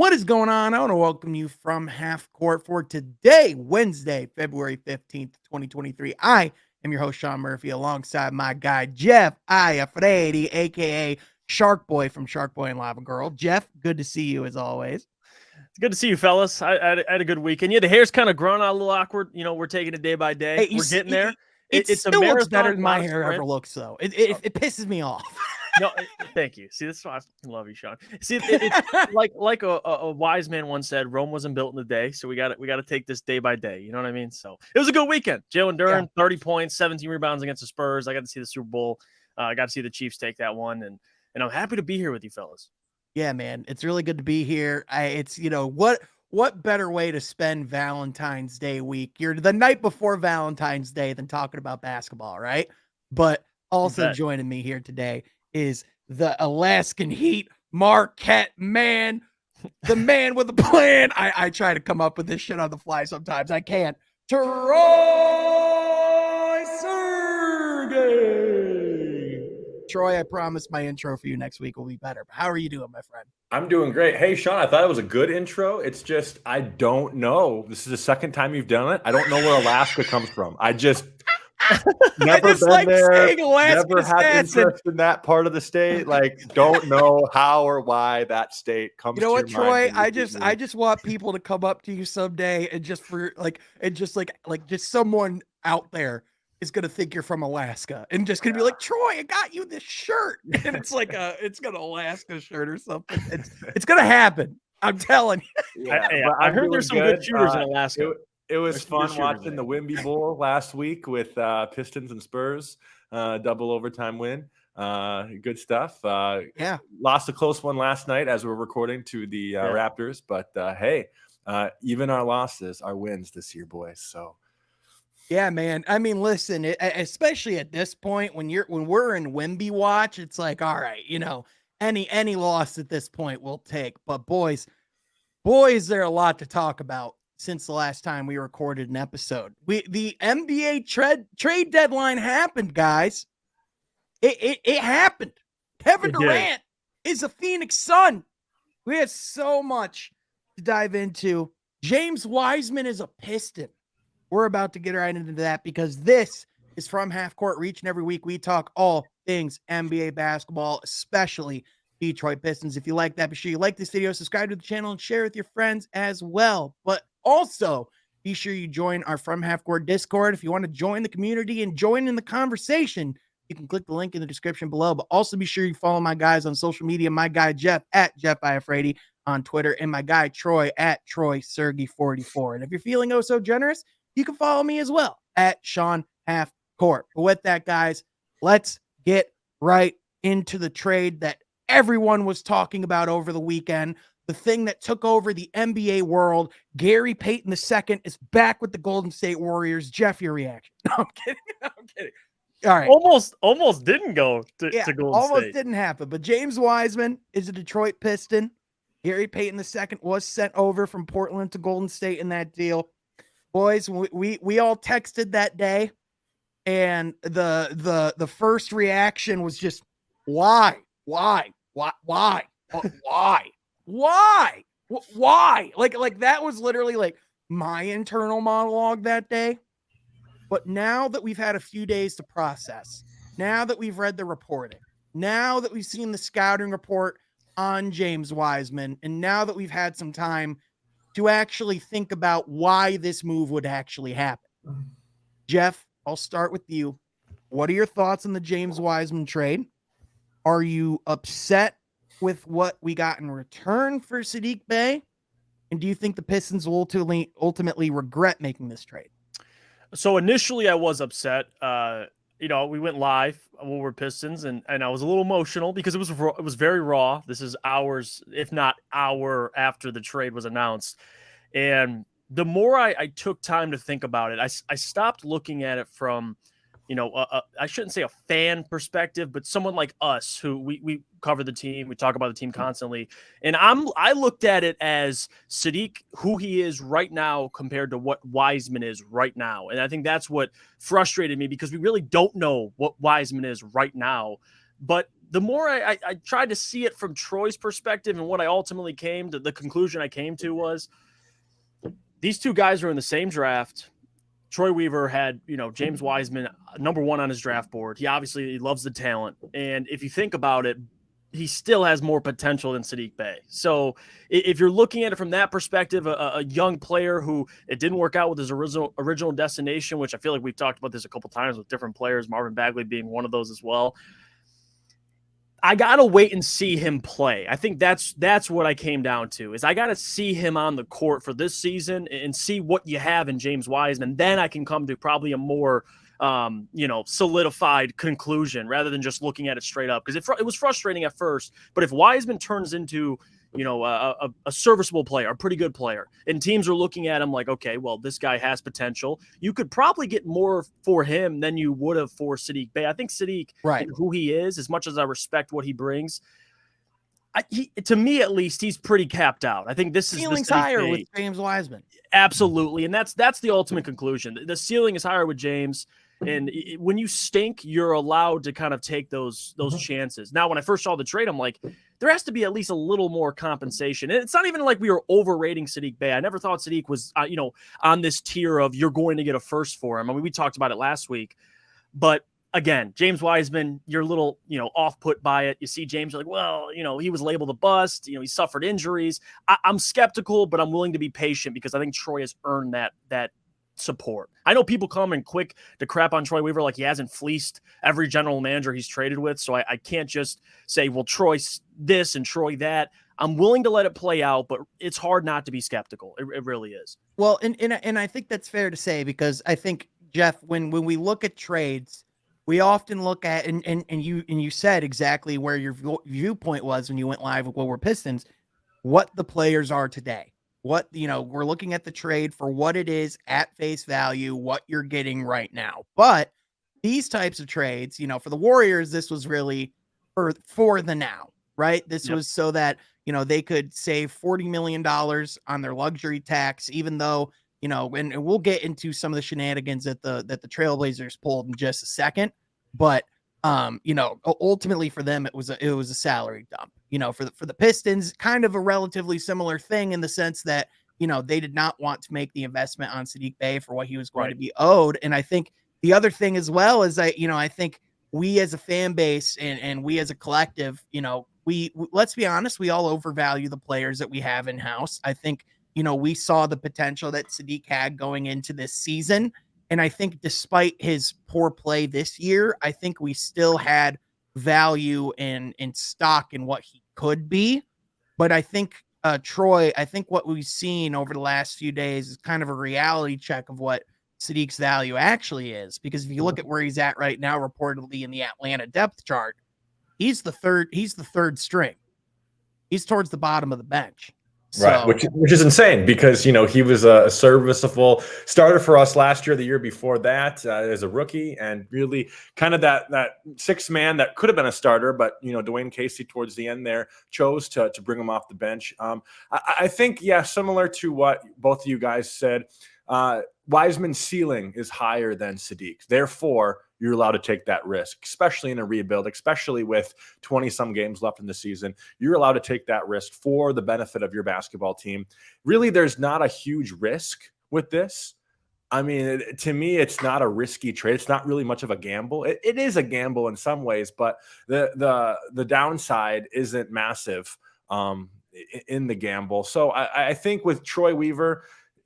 What is going on? I want to welcome you from half court for today, Wednesday, February 15th, 2023. I am your host, Sean Murphy, alongside my guy, Jeff Iafredi, a.k.a. Shark Boy from Shark Boy and Lava Girl. Jeff, good to see you as always. It's good to see you, fellas. I had a good weekend. Yeah, the hair's kind of grown out a little awkward. You know, we're taking it day by day. Hey, we're getting there. It It's a still looks marathon, better than my not a hair sprint. ever looks, though. It pisses me off. No, thank you. See, that's why I love you, Sean. See, it's like a wise man once said, Rome wasn't built in a day, so we got to take this day by day. You know what I mean? So it was a good weekend. Jalen Duren, 30 points, 17 rebounds against the Spurs. I got to see the Super Bowl. I got to see the Chiefs take that one, and I'm happy to be here with you, fellas. Yeah, man, it's really good to be here. What better way to spend Valentine's Day week? You're the night before Valentine's Day than talking about basketball, right? But also joining me here today is the Alaskan Heat Marquette man, the man with a plan. I try to come up with this shit on the fly sometimes. I can't. Troy Sergey. Troy, I promise my intro for you next week will be better. But how are you doing, my friend? I'm doing great. Hey, Sean, I thought it was a good intro. It's just, I don't know. This is the second time you've done it. I don't know where Alaska comes from. I just never been there, never had interest in that part of the state. Like, don't know how or why that state comes. You know what, Troy? I just want people to come up to you someday and just someone out there is gonna think you're from Alaska and just gonna be like, Troy, I got you this shirt, and it's like it's an Alaska shirt or something. It's gonna happen. I'm telling you. I heard there's some good shooters in Alaska. It was fun watching the Wimby Bowl last week with Pistons and Spurs, double overtime win. Good stuff. Lost a close one last night as we're recording to the Raptors, but hey, even our losses are wins this year, boys. So. Yeah, man. I mean, listen, especially at this point when we're in Wimby watch, it's like, all right, any loss at this point we'll take. But boys, there are a lot to talk about since the last time we recorded an episode. The NBA trade deadline happened, guys. It happened. Kevin Durant is a Phoenix Sun. We have so much to dive into. James Wiseman is a Piston. We're about to get right into that because this is From Half Court. Each and every week we talk all things NBA basketball, especially Detroit Pistons. If you like that, be sure you like this video, subscribe to the channel, and share with your friends as well. But also, be sure you join our From Half Court Discord. If you want to join the community and join in the conversation, you can click the link in the description below. But also be sure you follow my guys on social media. My guy Jeff at Jeff Iafredi on Twitter, and my guy Troy at Troy Sergey 44. And if you're feeling oh so generous, you can follow me as well at Sean Half Court. But with that, guys, let's get right into the trade that everyone was talking about over the weekend. The thing that took over the NBA world. Gary Payton II is back with the Golden State Warriors. Jeff, your reaction? No, I'm kidding. All right. Almost didn't go to Golden State. Almost didn't happen. But James Wiseman is a Detroit Piston. Gary Payton II was sent over from Portland to Golden State in that deal. Boys, we all texted that day, and the first reaction was just why? Like that was literally like my internal monologue that day. But now that we've had a few days to process, now that we've read the reporting, now that we've seen the scouting report on James Wiseman, and now that we've had some time to actually think about why this move would actually happen. Jeff, I'll start with you. What are your thoughts on the James Wiseman trade? Are you upset with what we got in return for Saddiq Bey? And do you think the Pistons will ultimately regret making this trade? So initially I was upset. We went live when we're Pistons, and I was a little emotional because it was very raw. This is hours, if not hour after the trade was announced. And the more I took time to think about it, I stopped looking at it from, I shouldn't say a fan perspective, but someone like us who we cover the team, we talk about the team constantly. And I looked at it as Saddiq, who he is right now compared to what Wiseman is right now. And I think that's what frustrated me because we really don't know what Wiseman is right now. But the more I tried to see it from Troy's perspective, and what I ultimately came to, the conclusion I came to was these two guys are in the same draft. Troy Weaver had, James Wiseman number 1 on his draft board. He obviously loves the talent. And if you think about it, he still has more potential than Saddiq Bey. So if you're looking at it from that perspective, a young player who it didn't work out with his original destination, which I feel like we've talked about this a couple times with different players, Marvin Bagley being one of those as well. I got to wait and see him play. I think that's what I came down to, is I got to see him on the court for this season and see what you have in James Wiseman. And then I can come to probably a more, solidified conclusion rather than just looking at it straight up. Because it was frustrating at first, but if Wiseman turns into, a serviceable player, a pretty good player, and teams are looking at him like, okay, well, this guy has potential, you could probably get more for him than you would have for Saddiq Bey. I think Saddiq, right, who he is, as much as I respect what he brings, to me at least, he's pretty capped out. I think this ceiling's is the higher with James Wiseman. Absolutely, and that's the ultimate conclusion. The ceiling is higher with James. And when you stink, you're allowed to kind of take those chances. Now, when I first saw the trade, I'm like, there has to be at least a little more compensation. And it's not even like we were overrating Saddiq Bey. I never thought Saddiq was, on this tier of you're going to get a first for him. I mean, we talked about it last week. But again, James Wiseman, you're a little, off-put by it. You see James, you're like, well, he was labeled a bust. He suffered injuries. I'm skeptical, but I'm willing to be patient because I think Troy has earned that support. I know people come and quick to crap on Troy Weaver like he hasn't fleeced every general manager he's traded with. So I can't just say, well, Troy this and Troy that. I'm willing to let it play out, but it's hard not to be skeptical. It really is. Well, and I think that's fair to say, because I think, Jeff, when we look at trades, we often look at, and you said exactly where your viewpoint was when you went live with What We're Pistons, what the players are today. What, we're looking at the trade for what it is at face value, what you're getting right now. But these types of trades, for the Warriors, this was really for the now, right? This was so that, they could save $40 million on their luxury tax, even though, and we'll get into some of the shenanigans that the Trailblazers pulled in just a second. But, ultimately for them, it was a salary dump. For the Pistons, kind of a relatively similar thing in the sense that, they did not want to make the investment on Saddiq Bey for what he was going to be owed. And I think the other thing as well is I think we as a fan base and we as a collective, we let's be honest, we all overvalue the players that we have in house. I think, we saw the potential that Saddiq had going into this season. And I think despite his poor play this year, I think we still had value in stock in what he could be. But I think Troy, I think what we've seen over the last few days is kind of a reality check of what Saddiq's value actually is. Because if you look at where he's at right now, reportedly in the Atlanta depth chart, he's the third string. He's towards the bottom of the bench. Right, which is insane because, he was a serviceable starter for us last year, the year before that, as a rookie, and really kind of that sixth man that could have been a starter, but, Dwayne Casey towards the end there chose to bring him off the bench. I think, similar to what both of you guys said, Wiseman's ceiling is higher than Saddiq's. Therefore, you're allowed to take that risk, especially in a rebuild, especially with 20-some games left in the season. You're allowed to take that risk for the benefit of your basketball team. Really, there's not a huge risk with this. I mean, to me, it's not a risky trade. It's not really much of a gamble. It is a gamble in some ways, but the downside isn't massive in the gamble. So I think with Troy Weaver,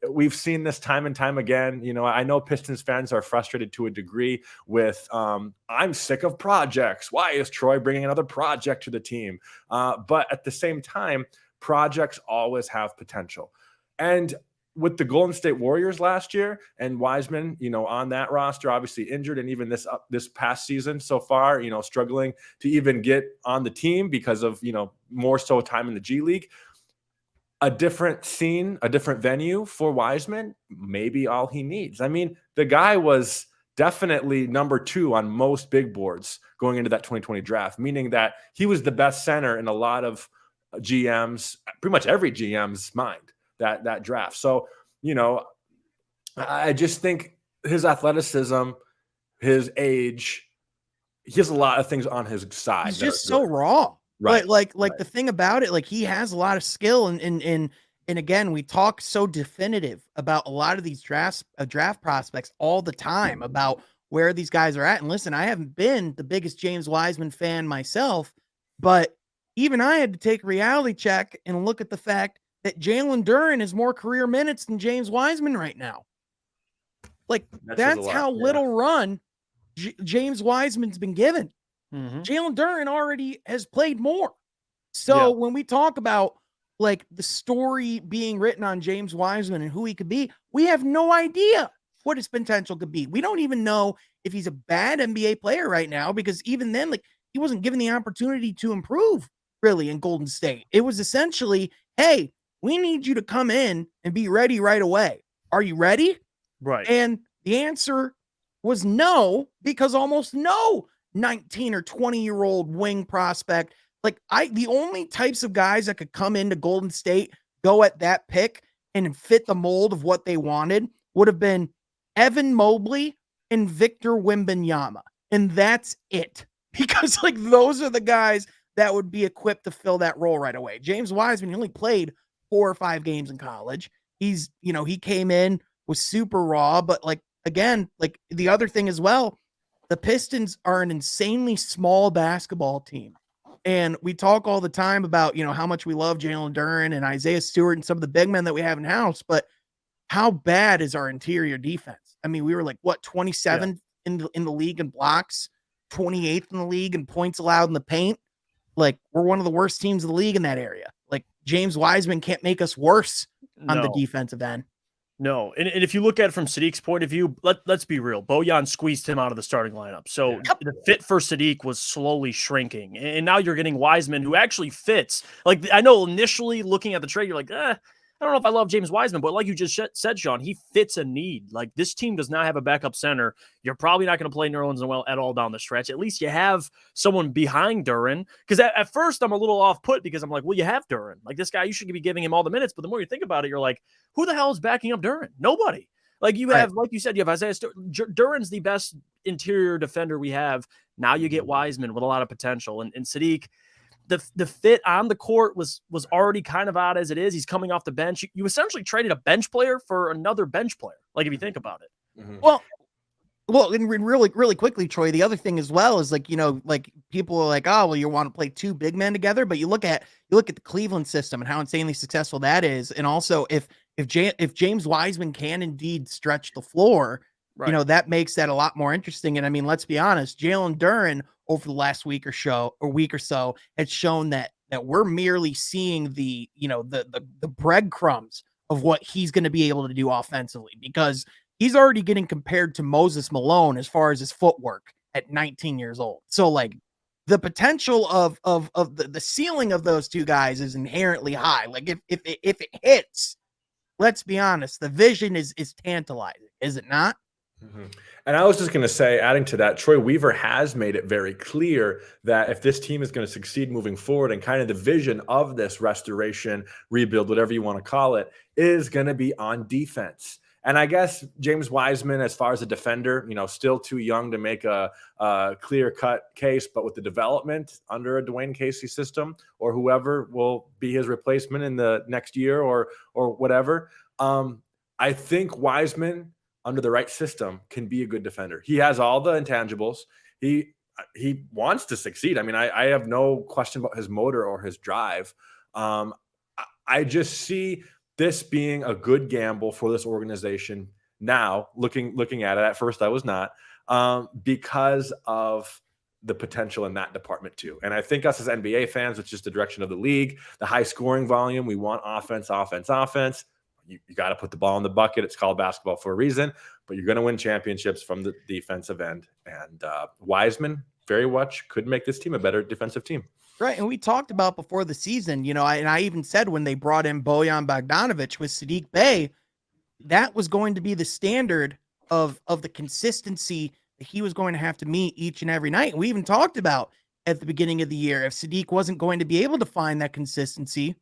we've seen this time and time again. I know Pistons fans are frustrated to a degree with, I'm sick of projects. Why is Troy bringing another project to the team? But at the same time, projects always have potential. And with the Golden State Warriors last year and Wiseman, on that roster, obviously injured, and even this past season so far, struggling to even get on the team because of, more so time in the G League. A different scene, a different venue for Wiseman, maybe all he needs. I mean, the guy was definitely number 2 on most big boards going into that 2020 draft, meaning that he was the best center in a lot of GMs, pretty much every GM's mind, that draft. So, I just think his athleticism, his age, he has a lot of things on his side. He's just so raw. Right. Like the thing about it, like he has a lot of skill and again, we talk so definitive about a lot of these draft prospects all the time about where these guys are at. And listen, I haven't been the biggest James Wiseman fan myself, but even I had to take a reality check and look at the fact that Jalen Duren has more career minutes than James Wiseman right now. Like that's how little run James Wiseman's been given. Jalen Duren already has played more. So when we talk about like the story being written on James Wiseman and who he could be, we have no idea what his potential could be. We don't even know if he's a bad NBA player right now, because even then, like he wasn't given the opportunity to improve really in Golden State. It was essentially, hey, we need you to come in and be ready right away. Are you ready? Right. And the answer was no, because almost no 19 or 20-year-old wing prospect. Like the only types of guys that could come into Golden State, go at that pick and fit the mold of what they wanted would have been Evan Mobley and Victor Wembanyama. And that's it. Because like those are the guys that would be equipped to fill that role right away. James Wiseman, he only played 4 or 5 games in college. He's, he came in, was super raw, but like, again, like the other thing as well, the Pistons are an insanely small basketball team. And we talk all the time about, how much we love Jalen Duren and Isaiah Stewart and some of the big men that we have in house, but how bad is our interior defense? I mean, we were like, 27th in the league in blocks, 28th in the league in points allowed in the paint. Like we're one of the worst teams in the league in that area. Like James Wiseman can't make us worse on the defensive end. No. And if you look at it from Sadiq's point of view, let's be real. Bojan squeezed him out of the starting lineup. So the fit for Sadiq was slowly shrinking. And now you're getting Wiseman, who actually fits. Like, I know initially looking at the trade, you're like, I don't know if I love James Wiseman, but like you just said, Sean, he fits a need. Like this team does not have a backup center. You're probably not going to play Nerlens Noel at all down the stretch. At least you have someone behind Duren. Because at first I'm a little off put because I'm like, well, you have Duren. Like this guy, you should be giving him all the minutes. But the more you think about it, you're like, who the hell is backing up Duren? Nobody. Like you have, like you said, you have Isaiah Duren's the best interior defender we have. Now you get Wiseman with a lot of potential. And Sadiq, the fit on the court was already kind of odd as it is. He's coming off the bench. You essentially traded a bench player for another bench player. Like if you think about it. Well, and really, really quickly, Troy, the other thing as well is like, like people are like, oh, well, you want to play 2 big men together, but you look at the Cleveland system and how insanely successful that is. And also if James Wiseman can indeed stretch the floor, that makes that a lot more interesting. And I mean, let's be honest, Jalen Duren over the last week or so has shown that we're merely seeing the breadcrumbs of what he's going to be able to do offensively, because he's already getting compared to Moses Malone as far as his footwork at 19 years old. So like the potential of the ceiling of those two guys is inherently high. Like if it hits, let's be honest, the vision is tantalizing, is it not? And I was just going to say, adding to that, Troy Weaver has made it very clear that if this team is going to succeed moving forward, and kind of the vision of this restoration, rebuild, whatever you want to call it, is going to be on defense. And I guess James Wiseman, as far as a defender, still too young to make a clear-cut case, but with the development under a Dwayne Casey system or whoever will be his replacement in the next year or whatever, I think Wiseman, under the right system, can be a good defender. He has all the intangibles. He wants to succeed. I mean, I have no question about his motor or his drive. I just see this being a good gamble for this organization now, looking at it. At first I was not, because of the potential in that department too. And I think us as NBA fans, it's just the direction of the league, the high scoring volume. We want offense. You got to put the ball in the bucket. It's called basketball for a reason, but you're going to win championships from the defensive end. And Wiseman very much could make this team a better defensive team. Right. And we talked about before the season, I even said when they brought in Bojan Bogdanovic with Sadiq Bey, that was going to be the standard of the consistency that he was going to have to meet each and every night. And we even talked about at the beginning of the year, if Sadiq wasn't going to be able to find that consistency,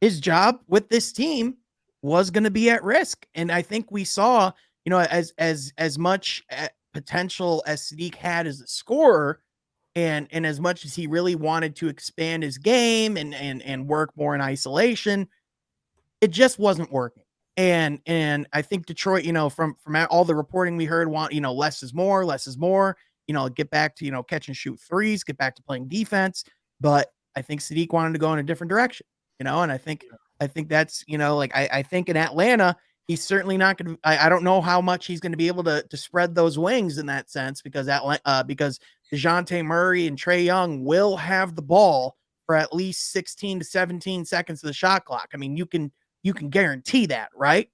his job with this team was going to be at risk. And I think we saw, as much potential as Sadiq had as a scorer, And as much as he really wanted to expand his game and work more in isolation, it just wasn't working. And I think Detroit, from all the reporting we heard, want, less is more, less is more, get back to, catch and shoot threes, get back to playing defense. But I think Sadiq wanted to go in a different direction, and I think that's, I think in Atlanta, he's certainly not going to, I don't know how much he's going to be able to spread those wings in that sense, because because DeJounte Murray and Trae Young will have the ball for at least 16 to 17 seconds of the shot clock. I mean, you can guarantee that, right?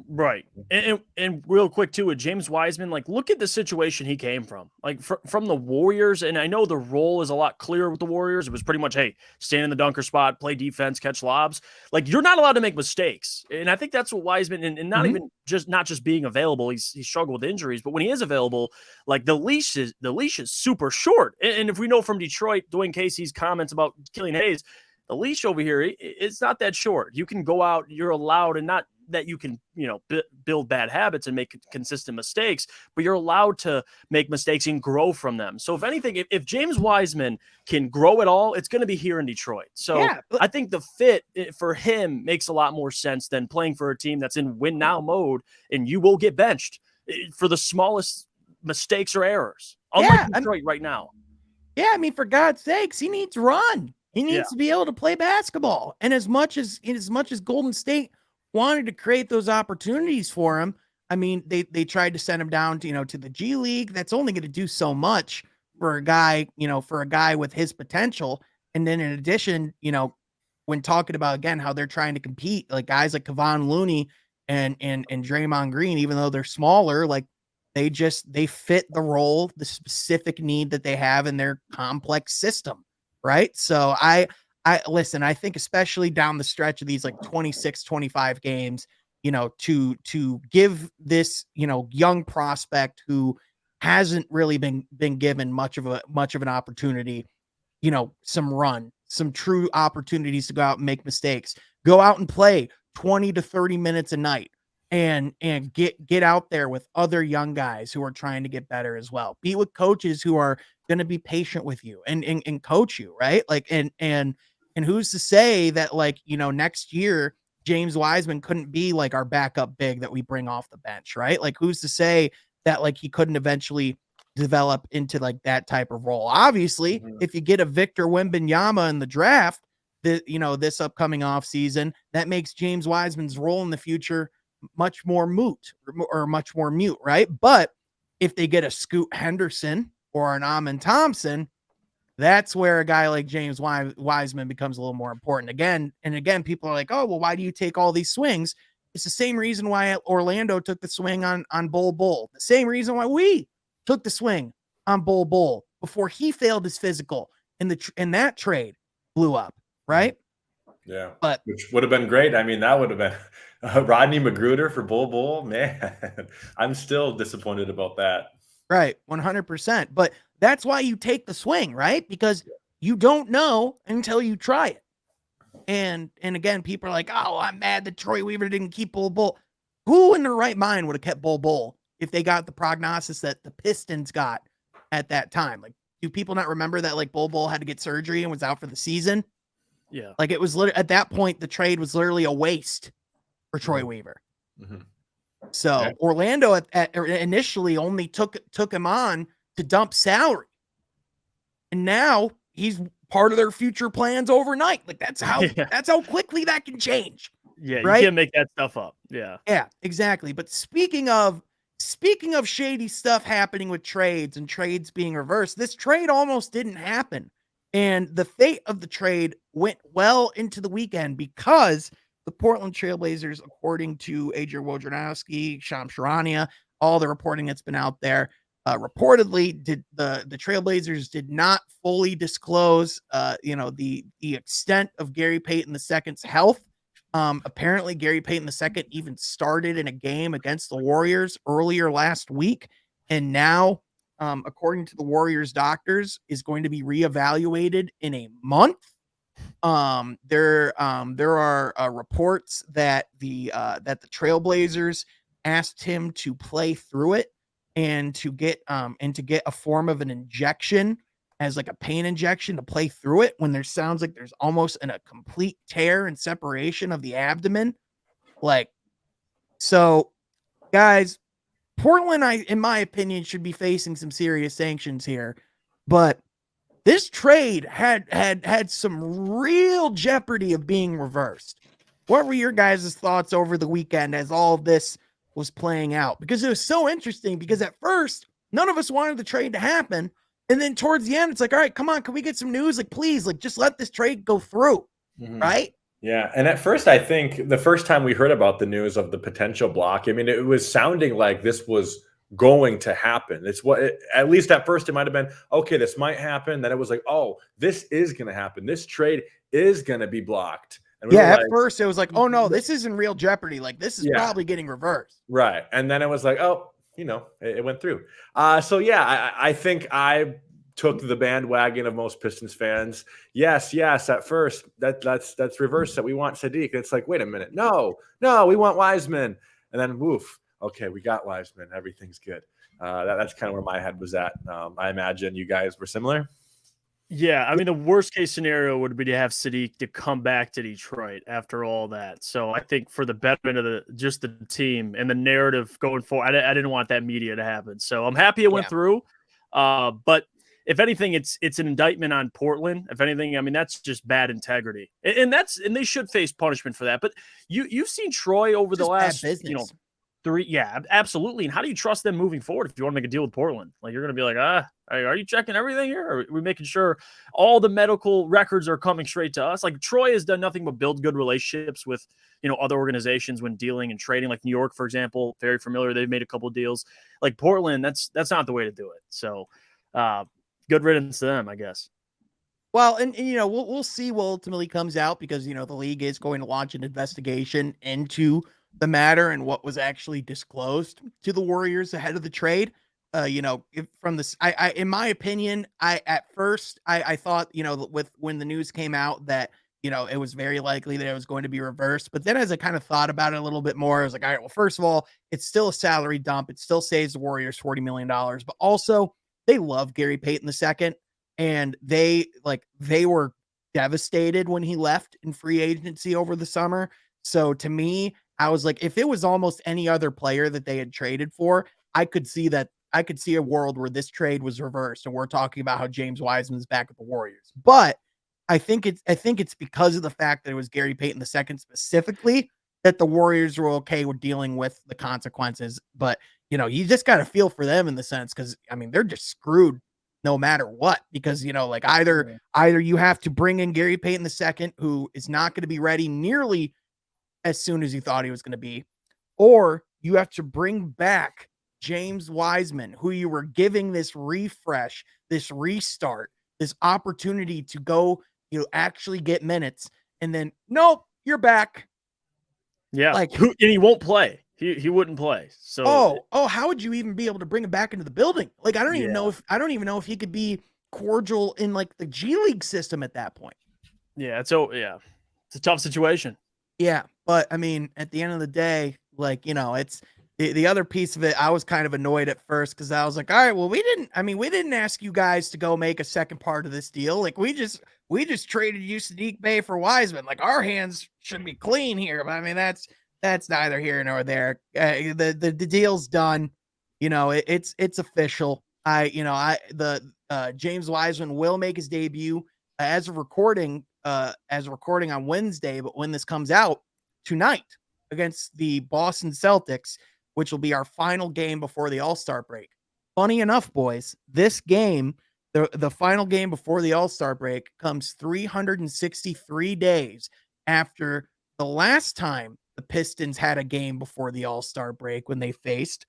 Right. And real quick too, with James Wiseman, like, look at the situation he came from, like from the Warriors. And I know the role is a lot clearer with the Warriors. It was pretty much, hey, stand in the dunker spot, play defense, catch lobs. Like, you're not allowed to make mistakes. And I think that's what Wiseman, and not even not just being available. He struggled with injuries, but when he is available, like, the leash is super short. And if we know from Detroit, Dwayne Casey's comments about Killian Hayes, the leash over here, it's not that short. You can go out, you're allowed, and not that you can, build bad habits and make consistent mistakes, but you're allowed to make mistakes and grow from them. So if anything, if James Wiseman can grow at all, it's going to be here in Detroit. So yeah, I think the fit for him makes a lot more sense than playing for a team that's in win now mode, and you will get benched for the smallest mistakes or errors. Unlike Detroit right now. Yeah, I mean, for God's sakes, he needs run. He needs to be able to play basketball. And as much as Golden State wanted to create those opportunities for him, I mean, they tried to send him down to, to the G League. That's only going to do so much for a guy, with his potential. And then in addition, when talking about, again, how they're trying to compete, like guys like Kevon Looney and Draymond Green, even though they're smaller, like they fit the role, the specific need that they have in their complex system. Right. So I listen, I think especially down the stretch of these like 26, 25 games, to give this, young prospect who hasn't really been given much of an opportunity, some run, some true opportunities to go out and make mistakes, go out and play 20 to 30 minutes a night and get out there with other young guys who are trying to get better as well. Be with coaches who are going to be patient with you and coach you, right? Like, and who's to say that, like, next year James Wiseman couldn't be like our backup big that we bring off the bench, right? Like, who's to say that, like, he couldn't eventually develop into like that type of role? Obviously, if you get a Victor Wembanyama in the draft, this upcoming off season, that makes James Wiseman's role in the future much more moot or much more mute, right? But if they get a Scoot Henderson or an Amin Thompson, that's where a guy like James Wiseman becomes a little more important. Again, people are like, oh, well, why do you take all these swings? It's the same reason why Orlando took the swing on Bol. The same reason why we took the swing on Bol before he failed his physical and that trade blew up, right? Yeah, but which would have been great. I mean, that would have been Rodney Magruder for Bol. Man, I'm still disappointed about that. Right, 100%. But that's why you take the swing, right? Because you don't know until you try it. And again, people are like, oh, I'm mad that Troy Weaver didn't keep Bol. Who in their right mind would have kept Bol if they got the prognosis that the Pistons got at that time? Like, do people not remember that, like, Bol had to get surgery and was out for the season? Yeah. Like, it was at that point, the trade was literally a waste for Troy Weaver. Mm-hmm. So Orlando initially only took him on to dump salary. And now he's part of their future plans overnight. Like, that's how quickly that can change. Yeah, right? You can't make that stuff up. Yeah. Yeah, exactly. But speaking of shady stuff happening with trades and trades being reversed, this trade almost didn't happen. And the fate of the trade went well into the weekend because the Portland Trailblazers, according to Adrian Wojnarowski, Shams Charania, all the reporting that's been out there, reportedly the Trailblazers did not fully disclose, the extent of Gary Payton II's health. Apparently, Gary Payton II even started in a game against the Warriors earlier last week, and now, according to the Warriors doctors, is going to be reevaluated in a month. There are reports that the Trailblazers asked him to play through it and to get a form of an injection as like a pain injection to play through it when there sounds like there's almost a complete tear and separation of the abdomen. Like, so guys, Portland, in my opinion, should be facing some serious sanctions here, but this trade had some real jeopardy of being reversed. What were your guys' thoughts over the weekend as all of this was playing out? Because it was so interesting, because at first, none of us wanted the trade to happen. And then towards the end, it's like, all right, come on, can we get some news? Like, please, like, just let this trade go through, right? Yeah, and at first, I think the first time we heard about the news of the potential block, I mean, it was sounding like this was going to happen. It's at least at first it might have been, okay, this might happen. Then it was like, oh, this is going to happen. This trade is going to be blocked. And at first it was like, oh no, this isn't real jeopardy. Like, this is probably getting reversed. Right. And then it was like, oh, it went through. So yeah, I think I took the bandwagon of most Pistons fans. Yes. At first, that's reversed. That we want Sadiq. It's like, wait a minute, no, we want Wiseman. And then woof, okay, we got Wiseman. Everything's good. That's kind of where my head was at. I imagine you guys were similar. Yeah, I mean, the worst case scenario would be to have Sadiq to come back to Detroit after all that. So I think for the betterment of the team and the narrative going forward, I didn't want that media to happen. So I'm happy it went through. But if anything, it's an indictment on Portland. If anything, I mean, that's just bad integrity, and they should face punishment for that. But you've seen Troy over the last, yeah, absolutely. And how do you trust them moving forward if you want to make a deal with Portland? Like, you're going to be like, are you checking everything here? Or are we making sure all the medical records are coming straight to us? Like, Troy has done nothing but build good relationships with, other organizations when dealing and trading, like New York, for example, very familiar. They've made a couple of deals. Like Portland, that's not the way to do it. So good riddance to them, I guess. Well, and we'll see what ultimately comes out, because, the league is going to launch an investigation into the matter and what was actually disclosed to the Warriors ahead of the trade. In my opinion, at first I thought, when the news came out that, it was very likely that it was going to be reversed. But then as I kind of thought about it a little bit more, I was like, all right, well, first of all, it's still a salary dump. It still saves the Warriors $40 million, but also they love Gary Payton II. And they were devastated when he left in free agency over the summer. So to me, I was like, if it was almost any other player that they had traded for, I could see a world where this trade was reversed and we're talking about how James Wiseman's back at the Warriors. But I think it's because of the fact that it was Gary Payton II specifically that the Warriors were okay with dealing with the consequences. But, you just got to feel for them in the sense, because, I mean, they're just screwed no matter what, because, either you have to bring in Gary Payton II, who is not going to be ready nearly as soon as you thought he was going to be, or you have to bring back James Wiseman, who you were giving this refresh, this restart, this opportunity to go, actually get minutes. And then, nope, you're back. Yeah. And he won't play. He wouldn't play. So how would you even be able to bring him back into the building? Like, I don't even know if he could be cordial in like the G League system at that point. Yeah, it's a tough situation. Yeah, but I mean, at the end of the day, it's the other piece of it. I was kind of annoyed at first because I was like, all right, well, we didn't ask you guys to go make a second part of this deal. Like, we just traded you Sadiq Bey for Wiseman. Like, our hands should be clean here. But I mean, that's neither here nor there. The deal's done. It's official. James Wiseman will make his debut as a recording on Wednesday, but when this comes out tonight against the Boston Celtics, which will be our final game before the All-Star break. Funny enough, boys, this game, the final game before the All-Star break, comes 363 days after the last time the Pistons had a game before the All-Star break, when they faced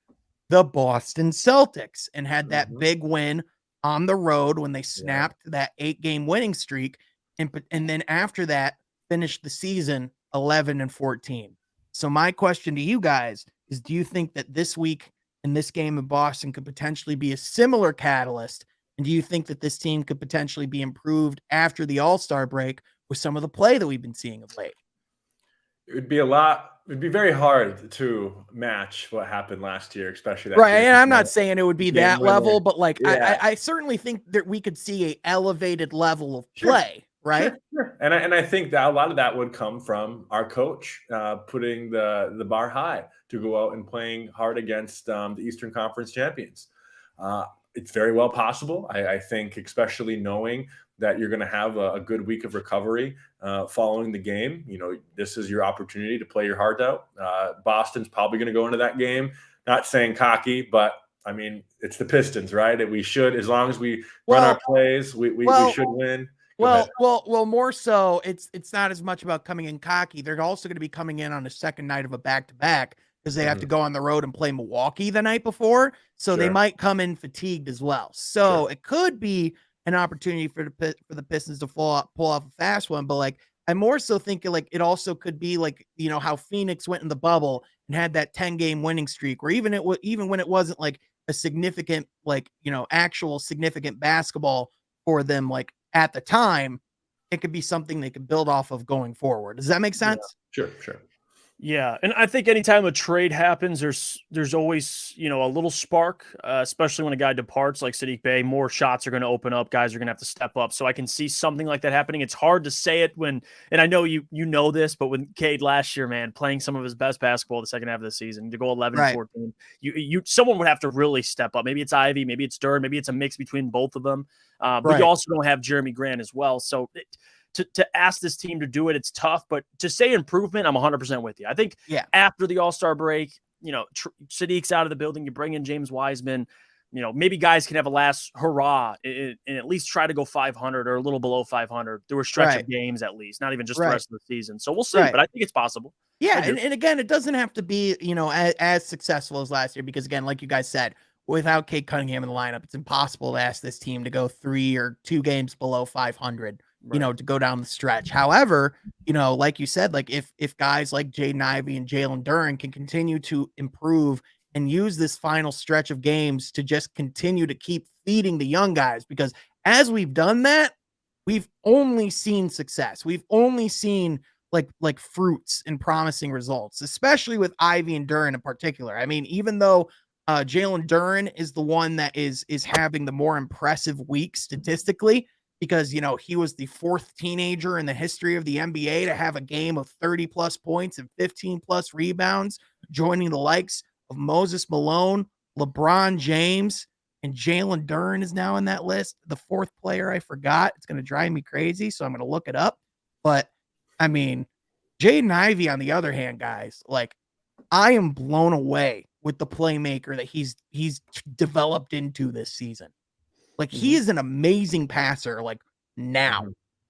the Boston Celtics and had that big win on the road when they snapped that 8-game winning streak. And then after that, finished the season 11-14. So my question to you guys is, do you think that this week in this game in Boston could potentially be a similar catalyst? And do you think that this team could potentially be improved after the All-Star break with some of the play that we've been seeing of late? It'd be very hard to match what happened last year, especially that Right. game. And I'm not saying it would be that winner. level, but like Yeah. I certainly think that we could see a elevated level of play, right? Sure. And I think that a lot of that would come from our coach putting the bar high to go out and playing hard against the Eastern Conference champions. It's very well possible. I think, especially knowing that you're going to have a good week of recovery following the game. You know, this is your opportunity to play your heart out. Boston's probably going to go into that game, not saying cocky, but I mean, it's the Pistons, right? We should, as long as we run our plays, we should win. Well, more so, it's not as much about coming in cocky. They're also going to be coming in on the second night of a back-to-back because they have to go on the road and play Milwaukee the night before. So they might come in fatigued as well. So it could be an opportunity for the Pistons to pull off a fast one. But like, I'm more so thinking like it also could be like, you know, how Phoenix went in the bubble and had that 10-game winning streak, where even when it wasn't like a significant, like, you know, actual significant basketball for them, like at the time, it could be something they could build off of going forward. Does that make sense? Yeah, sure. Yeah, and I think anytime a trade happens, there's always, you know, a little spark, especially when a guy departs like Saddiq Bey. More shots are going to open up. Guys are going to have to step up. So I can see something like that happening. It's hard to say it when, and I know you know this, but when Cade last year, man, playing some of his best basketball the second half of the season, to go 11-14, someone would have to really step up. Maybe it's Ivey, maybe it's Duren, maybe it's a mix between both of them. But you also don't have Jeremy Grant as well. So to ask this team to do it, it's tough, but to say improvement, I'm 100% with you. I think after the All-Star break, you know, Saddiq's out of the building, you bring in James Wiseman, you know, maybe guys can have a last hurrah and at least try to go 500 or a little below 500 through a stretch of games, at least, not even just the rest of the season. So we'll see, but I think it's possible. Yeah. And again, it doesn't have to be, you know, as successful as last year, because again, like you guys said, without Cade Cunningham in the lineup, it's impossible to ask this team to go 3 or 2 games below 500. You know, to go down the stretch. However, you know, like you said, like if guys like Jaden Ivey and Jalen Duren can continue to improve and use this final stretch of games to just continue to keep feeding the young guys, because as we've done that, we've only seen success. We've only seen like fruits and promising results, especially with Ivey and Duren in particular. I mean, even though Jalen Duren is the one that is having the more impressive week statistically, because, you know, he was the 4th teenager in the history of the NBA to have a game of 30 plus points and 15 plus rebounds, joining the likes of Moses Malone, LeBron James, and Jalen Duren is now in that list. The 4th player I forgot. It's going to drive me crazy, so I'm going to look it up. But I mean, Jaden Ivey, on the other hand, guys, like, I am blown away with the playmaker that he's developed into this season. Like, he is an amazing passer, like, now.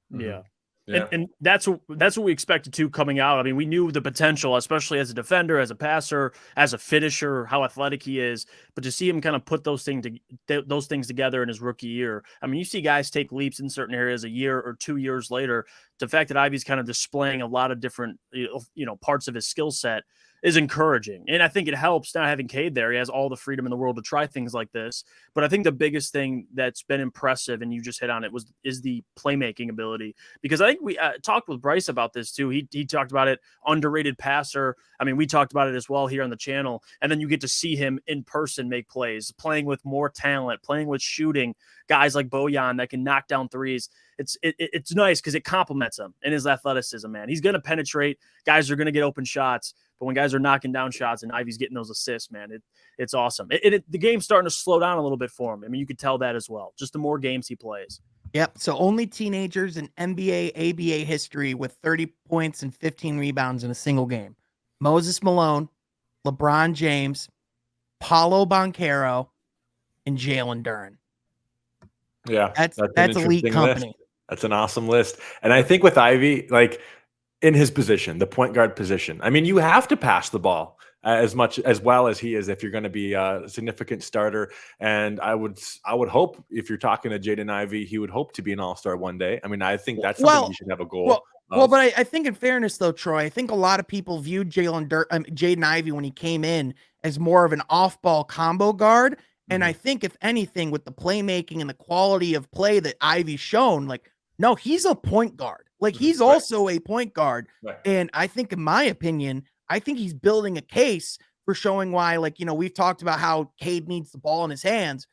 Yeah. And that's what we expected to coming out. I mean, we knew the potential, especially as a defender, as a passer, as a finisher, how athletic he is. But to see him kind of put those things together in his rookie year, I mean, you see guys take leaps in certain areas a year or 2 years later. The fact that Ivey's kind of displaying a lot of different, you know, parts of his skill set is encouraging. And I think it helps not having Cade there. He has all the freedom in the world to try things like this. But I think the biggest thing that's been impressive, and you just hit on it, is the playmaking ability. Because I think we talked with Bryce about this too. He talked about it, underrated passer. I mean, we talked about it as well here on the channel. And then you get to see him in person make plays, playing with more talent, playing with shooting, guys like Bojan that can knock down threes. It's nice because it complements him and his athleticism, man. He's going to penetrate. Guys are going to get open shots. But when guys are knocking down shots and Ivey's getting those assists, man, it's awesome. The game's starting to slow down a little bit for him. I mean, you could tell that as well. Just the more games he plays. Yep. So only teenagers in NBA, ABA history with 30 points and 15 rebounds in a single game. Moses Malone, LeBron James, Paolo Banchero, and Jalen Duren. Yeah. That's elite company. List. That's an awesome list. And I think with Ivey, like, in his position, the point guard position, I mean, you have to pass the ball as well as he is if you're going to be a significant starter. And I would hope, if you're talking to Jaden Ivey, he would hope to be an all-star one day. I mean, I think that's something he should have a goal. But I think in fairness, though, Troy, I think a lot of people viewed Jaden Ivey when he came in as more of an off-ball combo guard. And I think, if anything, with the playmaking and the quality of play that Ivey's shown, like, No, he's a point guard. Like, he's also a point guard. Right. And I think, in my opinion, I think he's building a case for showing why, like, we've talked about how Cade needs the ball in his hands.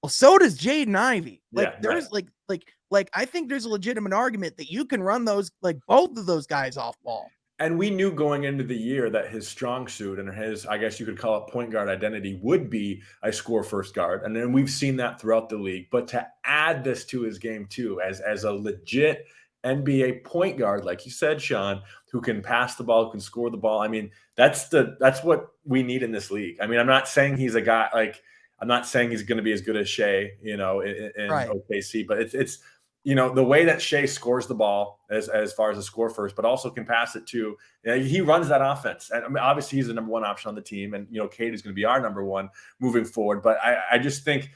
Well, so does Jaden Ivey. Like, there's like, I think there's a legitimate argument that you can run those, like, both of those guys off ball. And we knew going into the year that his strong suit and his, I guess you could call it point guard identity, would be a score first guard. And then we've seen that throughout the league. But to add this to his game too, as a legit NBA point guard, like you said, Sean, who can pass the ball, who can score the ball. I mean, that's what we need in this league. I mean, I'm not saying he's a guy like, I'm not saying he's going to be as good as Shea, in OKC, but it's the way that Shea scores the ball as far as a score first, but also can pass it to, he runs that offense. And I mean, obviously he's the number one option on the team, and Cade is going to be our number one moving forward. But I just think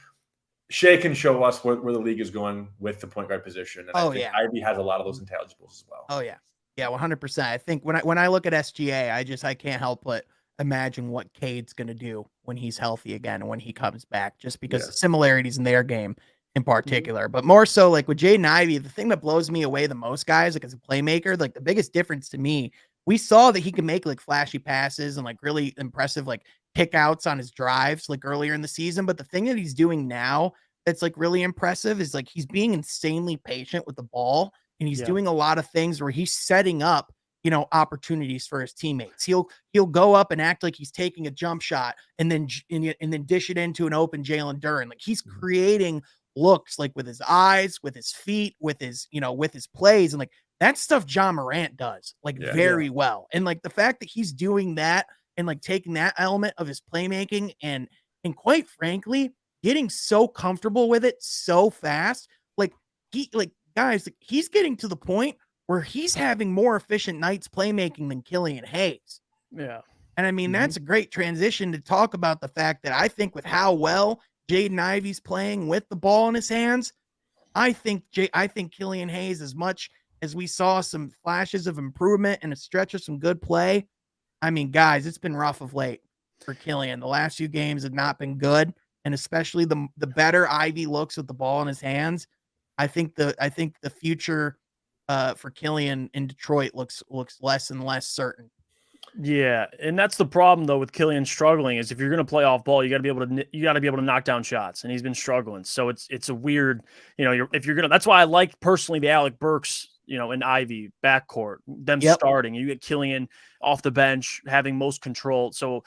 Shea can show us where the league is going with the point guard position. And I think Ivey has a lot of those intangibles as well. Oh yeah. Yeah. 100%. I think when I look at SGA, I can't help but imagine what Cade's going to do when he's healthy again and when he comes back, just because the similarities in their game in particular, but more so like with Jaden Ivey, the thing that blows me away the most, guys, like as a playmaker, like the biggest difference to me, we saw that he can make like flashy passes and like really impressive, like kick outs on his drives, like earlier in the season. But the thing that he's doing now that's like really impressive is like, he's being insanely patient with the ball, and he's doing a lot of things where he's setting up, opportunities for his teammates. He'll go up and act like he's taking a jump shot and then dish it into an open Jalen Duren. Like, he's creating looks like with his eyes, with his feet, with his, with his plays. And like, that stuff John Morant does like very well. And like the fact that he's doing that and like taking that element of his playmaking and quite frankly, getting so comfortable with it so fast, guys, he's getting to the point where he's having more efficient nights playmaking than Killian Hayes. Yeah. And I mean, that's a great transition to talk about the fact that I think with how well Jaden Ivey's playing with the ball in his hands, I think Killian Hayes, as much as we saw some flashes of improvement and a stretch of some good play, I mean, guys, it's been rough of late for Killian. The last few games have not been good, and especially the better Ivey looks with the ball in his hands, I think the future for Killian in Detroit looks less and less certain. Yeah, and that's the problem though with Killian struggling, is if you're going to play off ball, you got to be able to knock down shots, and he's been struggling. So it's a weird, if you're going to, that's why I like personally the Alec Burks, and Ivey backcourt, them starting, and you get Killian off the bench having most control. So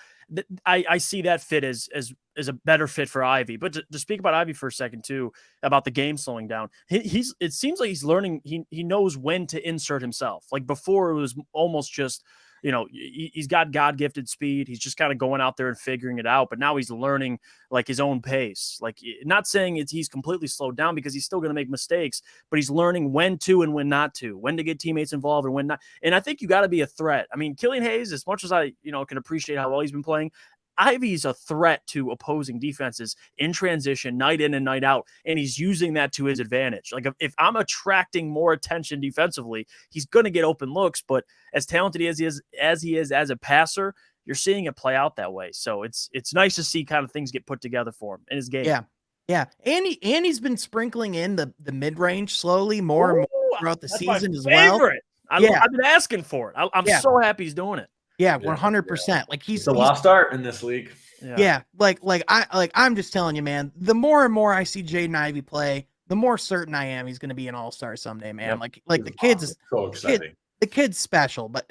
I see that fit as a better fit for Ivey. But to speak about Ivey for a second too, about the game slowing down, it seems like he's learning. He knows when to insert himself. Like before, it was almost just, he's got God-gifted speed. He's just kind of going out there and figuring it out. But now he's learning like his own pace. Like, not saying he's completely slowed down, because he's still going to make mistakes, but he's learning when to and when not to, when to get teammates involved and when not. And I think you got to be a threat. I mean, Killian Hayes, as much as I, can appreciate how well he's been playing, Ivey's a threat to opposing defenses in transition, night in and night out, and he's using that to his advantage. Like, if I'm attracting more attention defensively, he's going to get open looks, but as talented as he is as a passer, you're seeing it play out that way. So it's nice to see kind of things get put together for him in his game. Yeah. And he's been sprinkling in the mid-range slowly more and more throughout the season as well. I've been asking for it. I'm so happy he's doing it. Yeah, 100%. Like, he's a lost art in this league. Yeah. I'm just telling you, man, the more and more I see Jaden Ivey play, the more certain I am he's going to be an all-star someday, man. Yep. Like the kid's awesome. So exciting. The kid's special, but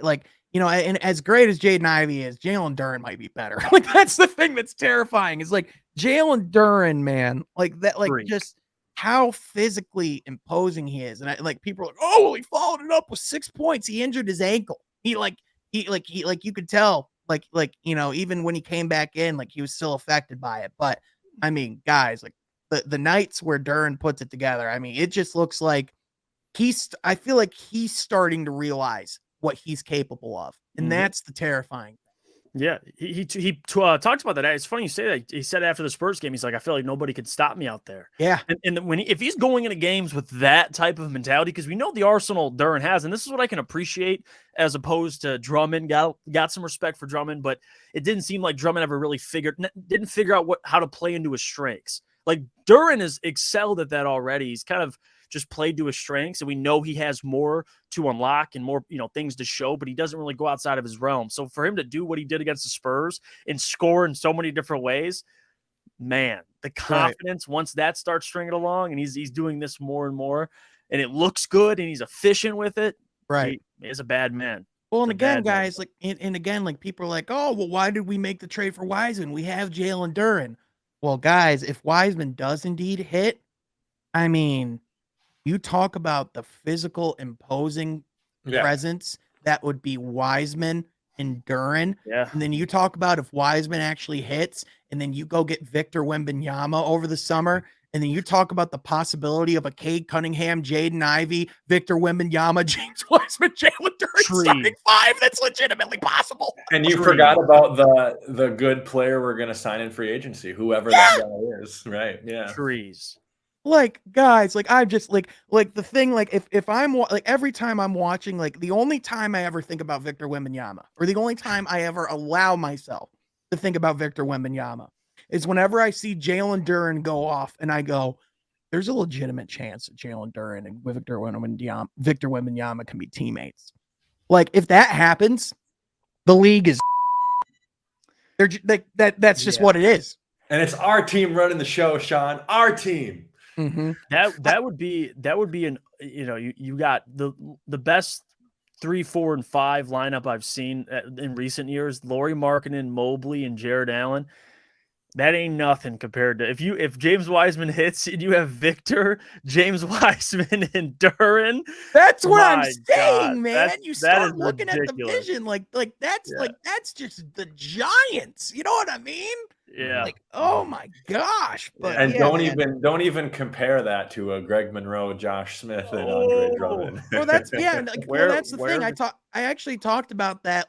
and as great as Jaden Ivey is, Jalen Duren might be better. Like, that's the thing that's terrifying. Is like Jalen Duren, man, like that, like just how physically imposing he is. And people are like, oh, well, he followed it up with 6 points. He injured his ankle. He you could tell, even when he came back in, like, he was still affected by it. But I mean, guys, like the nights where Duren puts it together, I mean, it just looks like I feel like he's starting to realize what he's capable of. And that's the terrifying. Yeah, he talked about that. It's funny you say that. He said after the Spurs game, he's like, I feel like nobody could stop me out there. Yeah. And when if he's going into games with that type of mentality, because we know the arsenal Duren has, and this is what I can appreciate as opposed to Drummond. Got some respect for Drummond, but it didn't seem like Drummond ever really didn't figure out how to play into his strengths. Like, Duren has excelled at that already. He's kind of, just played to his strengths, and we know he has more to unlock and more, things to show, but he doesn't really go outside of his realm. So for him to do what he did against the Spurs and score in so many different ways, man, the confidence once that starts stringing along, and he's doing this more and more, and it looks good, and he's efficient with it. Right, he is a bad man. Well, and again, guys, like people are like, oh, well, why did we make the trade for Wiseman? We have Jalen Duren. Well, guys, if Wiseman does indeed hit, I mean, you talk about the physical imposing presence that would be Wiseman and Duren. Yeah. And then you talk about if Wiseman actually hits, and then you go get Victor Wembanyama over the summer. And then you talk about the possibility of a Cade Cunningham, Jaden Ivey, Victor Wembanyama, James Wiseman, Jalen Duren starting 5. That's legitimately possible. And you forgot about the good player we're going to sign in free agency, whoever that guy is, right? Yeah. Trees. Like, guys, like I'm just like the thing, like if I'm like every time I'm watching, like the only time I ever think about Victor Wembanyama, or the only time I ever allow myself to think about Victor Wembanyama, is whenever I see Jalen Duren go off and I go, there's a legitimate chance that Jalen Duren and Victor Wembanyama can be teammates. Like, if that happens, the league is that's just what it is. And it's our team running the show, Sean. Our team. Mm-hmm. That would be an, you got the best 3, 4, and 5 lineup I've seen in recent years. Lauri Markkanen, Mobley, and Jared Allen. That ain't nothing compared to if James Wiseman hits and you have Victor, James Wiseman, and Duren. That's what I'm saying, man. You that start looking at the vision, like that's just the Giants. You know what I mean? Yeah. Like, oh my gosh. But and don't even compare that to a Greg Monroe, Josh Smith, and Andre Drummond. Well, that's that's the thing. I actually talked about that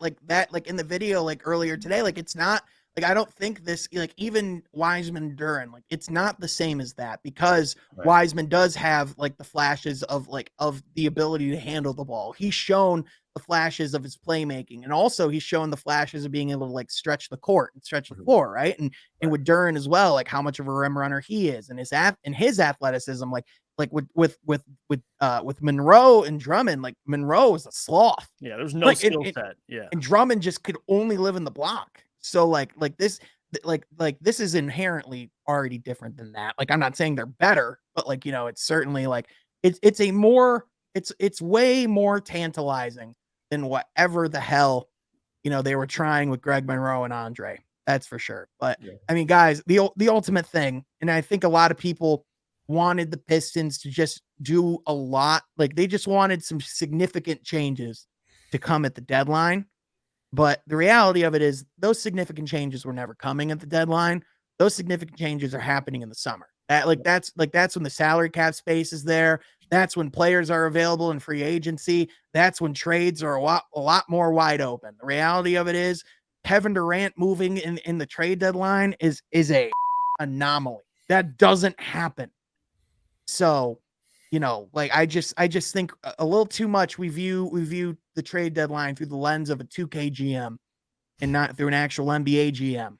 in the video like earlier today. Like, it's not. Like, I don't think this, like, even Wiseman and Duren, like, it's not the same as that, because Wiseman does have, like, the flashes of the ability to handle the ball. He's shown the flashes of his playmaking, and also he's shown the flashes of being able to, like, stretch the court and stretch the floor, right? And with Duren as well, like, how much of a rim runner he is, and his athleticism, like with Monroe and Drummond, like, Monroe is a sloth. Yeah, there's no skill set. Yeah, and Drummond just could only live in the block. So like this is inherently already different than that. Like, I'm not saying they're better, but like, it's certainly like it's way more tantalizing than whatever the hell, they were trying with Greg Monroe and Andre. That's for sure. But I mean, guys, the ultimate thing, and I think a lot of people wanted the Pistons to just do a lot. Like, they just wanted some significant changes to come at the deadline. But the reality of it is those significant changes were never coming at the deadline. Those significant changes are happening in the summer. That's when the salary cap space is there. That's when players are available in free agency. That's when trades are a lot more wide open. The reality of it is Kevin Durant moving in the trade deadline is a anomaly. That doesn't happen. So, like, I just think a little too much we view the trade deadline through the lens of a 2K GM and not through an actual NBA GM.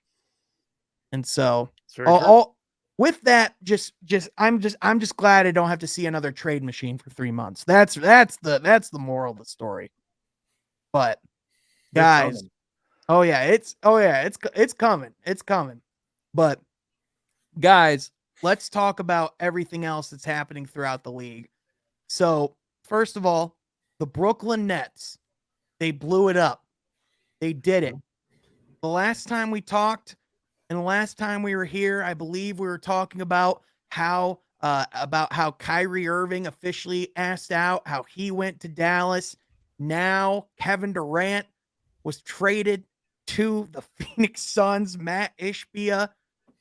And so with that, I'm just glad I don't have to see another trade machine for 3 months. That's the moral of the story. But guys, it's coming. It's coming. But guys, let's talk about everything else that's happening throughout the league. So, first of all, the Brooklyn Nets, they blew it up. They did it. The last time we talked and the last time we were here, I believe we were talking about how Kyrie Irving officially asked out, how he went to Dallas. Now, Kevin Durant was traded to the Phoenix Suns. Matt Ishbia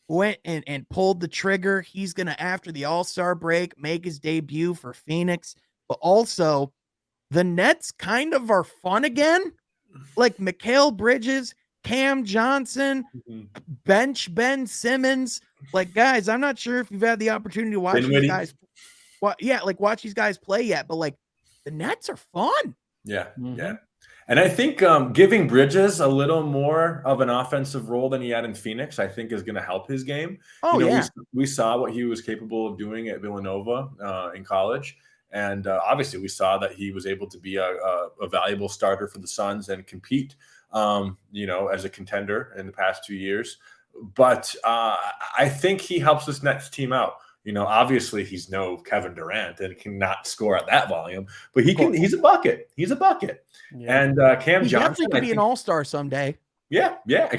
went and pulled the trigger. He's going to, after the All-Star break, make his debut for Phoenix. But also, the Nets kind of are fun again. Like Mikal Bridges, Cam Johnson, bench Ben Simmons. Like, guys, I'm not sure if you've had the opportunity to watch these guys. Watch these guys play yet, but like, the Nets are fun. Yeah. Mm-hmm. Yeah. And I think giving Bridges a little more of an offensive role than he had in Phoenix, I think is going to help his game. Oh, yeah. We saw what he was capable of doing at Villanova in college. And obviously we saw that he was able to be a valuable starter for the Suns and compete, as a contender in the past 2 years. But I think he helps this Nets team out. Obviously he's no Kevin Durant and cannot score at that volume, but he's a bucket. He's a bucket. Yeah. And Cam he Johnson could be an all-star someday. Yeah.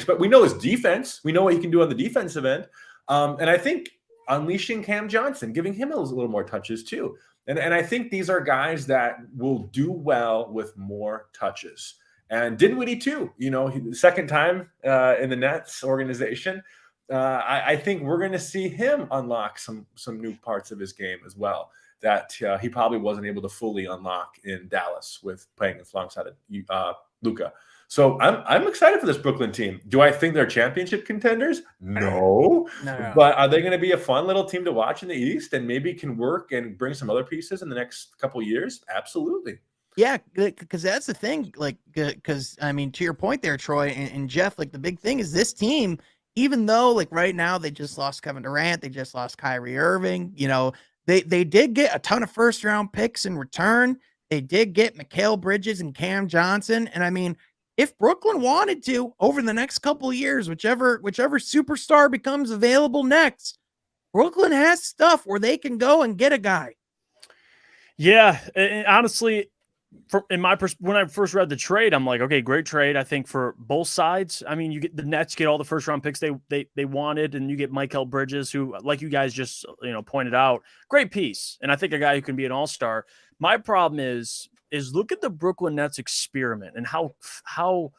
But we know his defense. We know what he can do on the defensive end. And I think unleashing Cam Johnson, giving him a little more touches too. And I think these are guys that will do well with more touches. And Dinwiddie too, the second time in the Nets organization. I think we're going to see him unlock some new parts of his game as well that he probably wasn't able to fully unlock in Dallas with playing alongside of Luka. So I'm excited for this Brooklyn team. Do I think they're championship contenders? No. But are they going to be a fun little team to watch in the East and maybe can work and bring some other pieces in the next couple of years? Absolutely. Yeah, because that's the thing. Because I mean, to your point there, Troy and Jeff, the big thing is this team. Even though right now they just lost Kevin Durant, they just lost Kyrie Irving, they did get a ton of first round picks in return. They did get Mikal Bridges and Cam Johnson. And I mean, if Brooklyn wanted to over the next couple of years, whichever superstar becomes available next, Brooklyn has stuff where they can go and get a guy. Yeah. And honestly, when I first read the trade, I'm like, okay, great trade. I think for both sides. I mean, you get the Nets get all the first round picks they wanted, and you get Mikal Bridges, who, like you guys just pointed out, great piece, and I think a guy who can be an all-star. My problem is look at the Brooklyn Nets experiment and how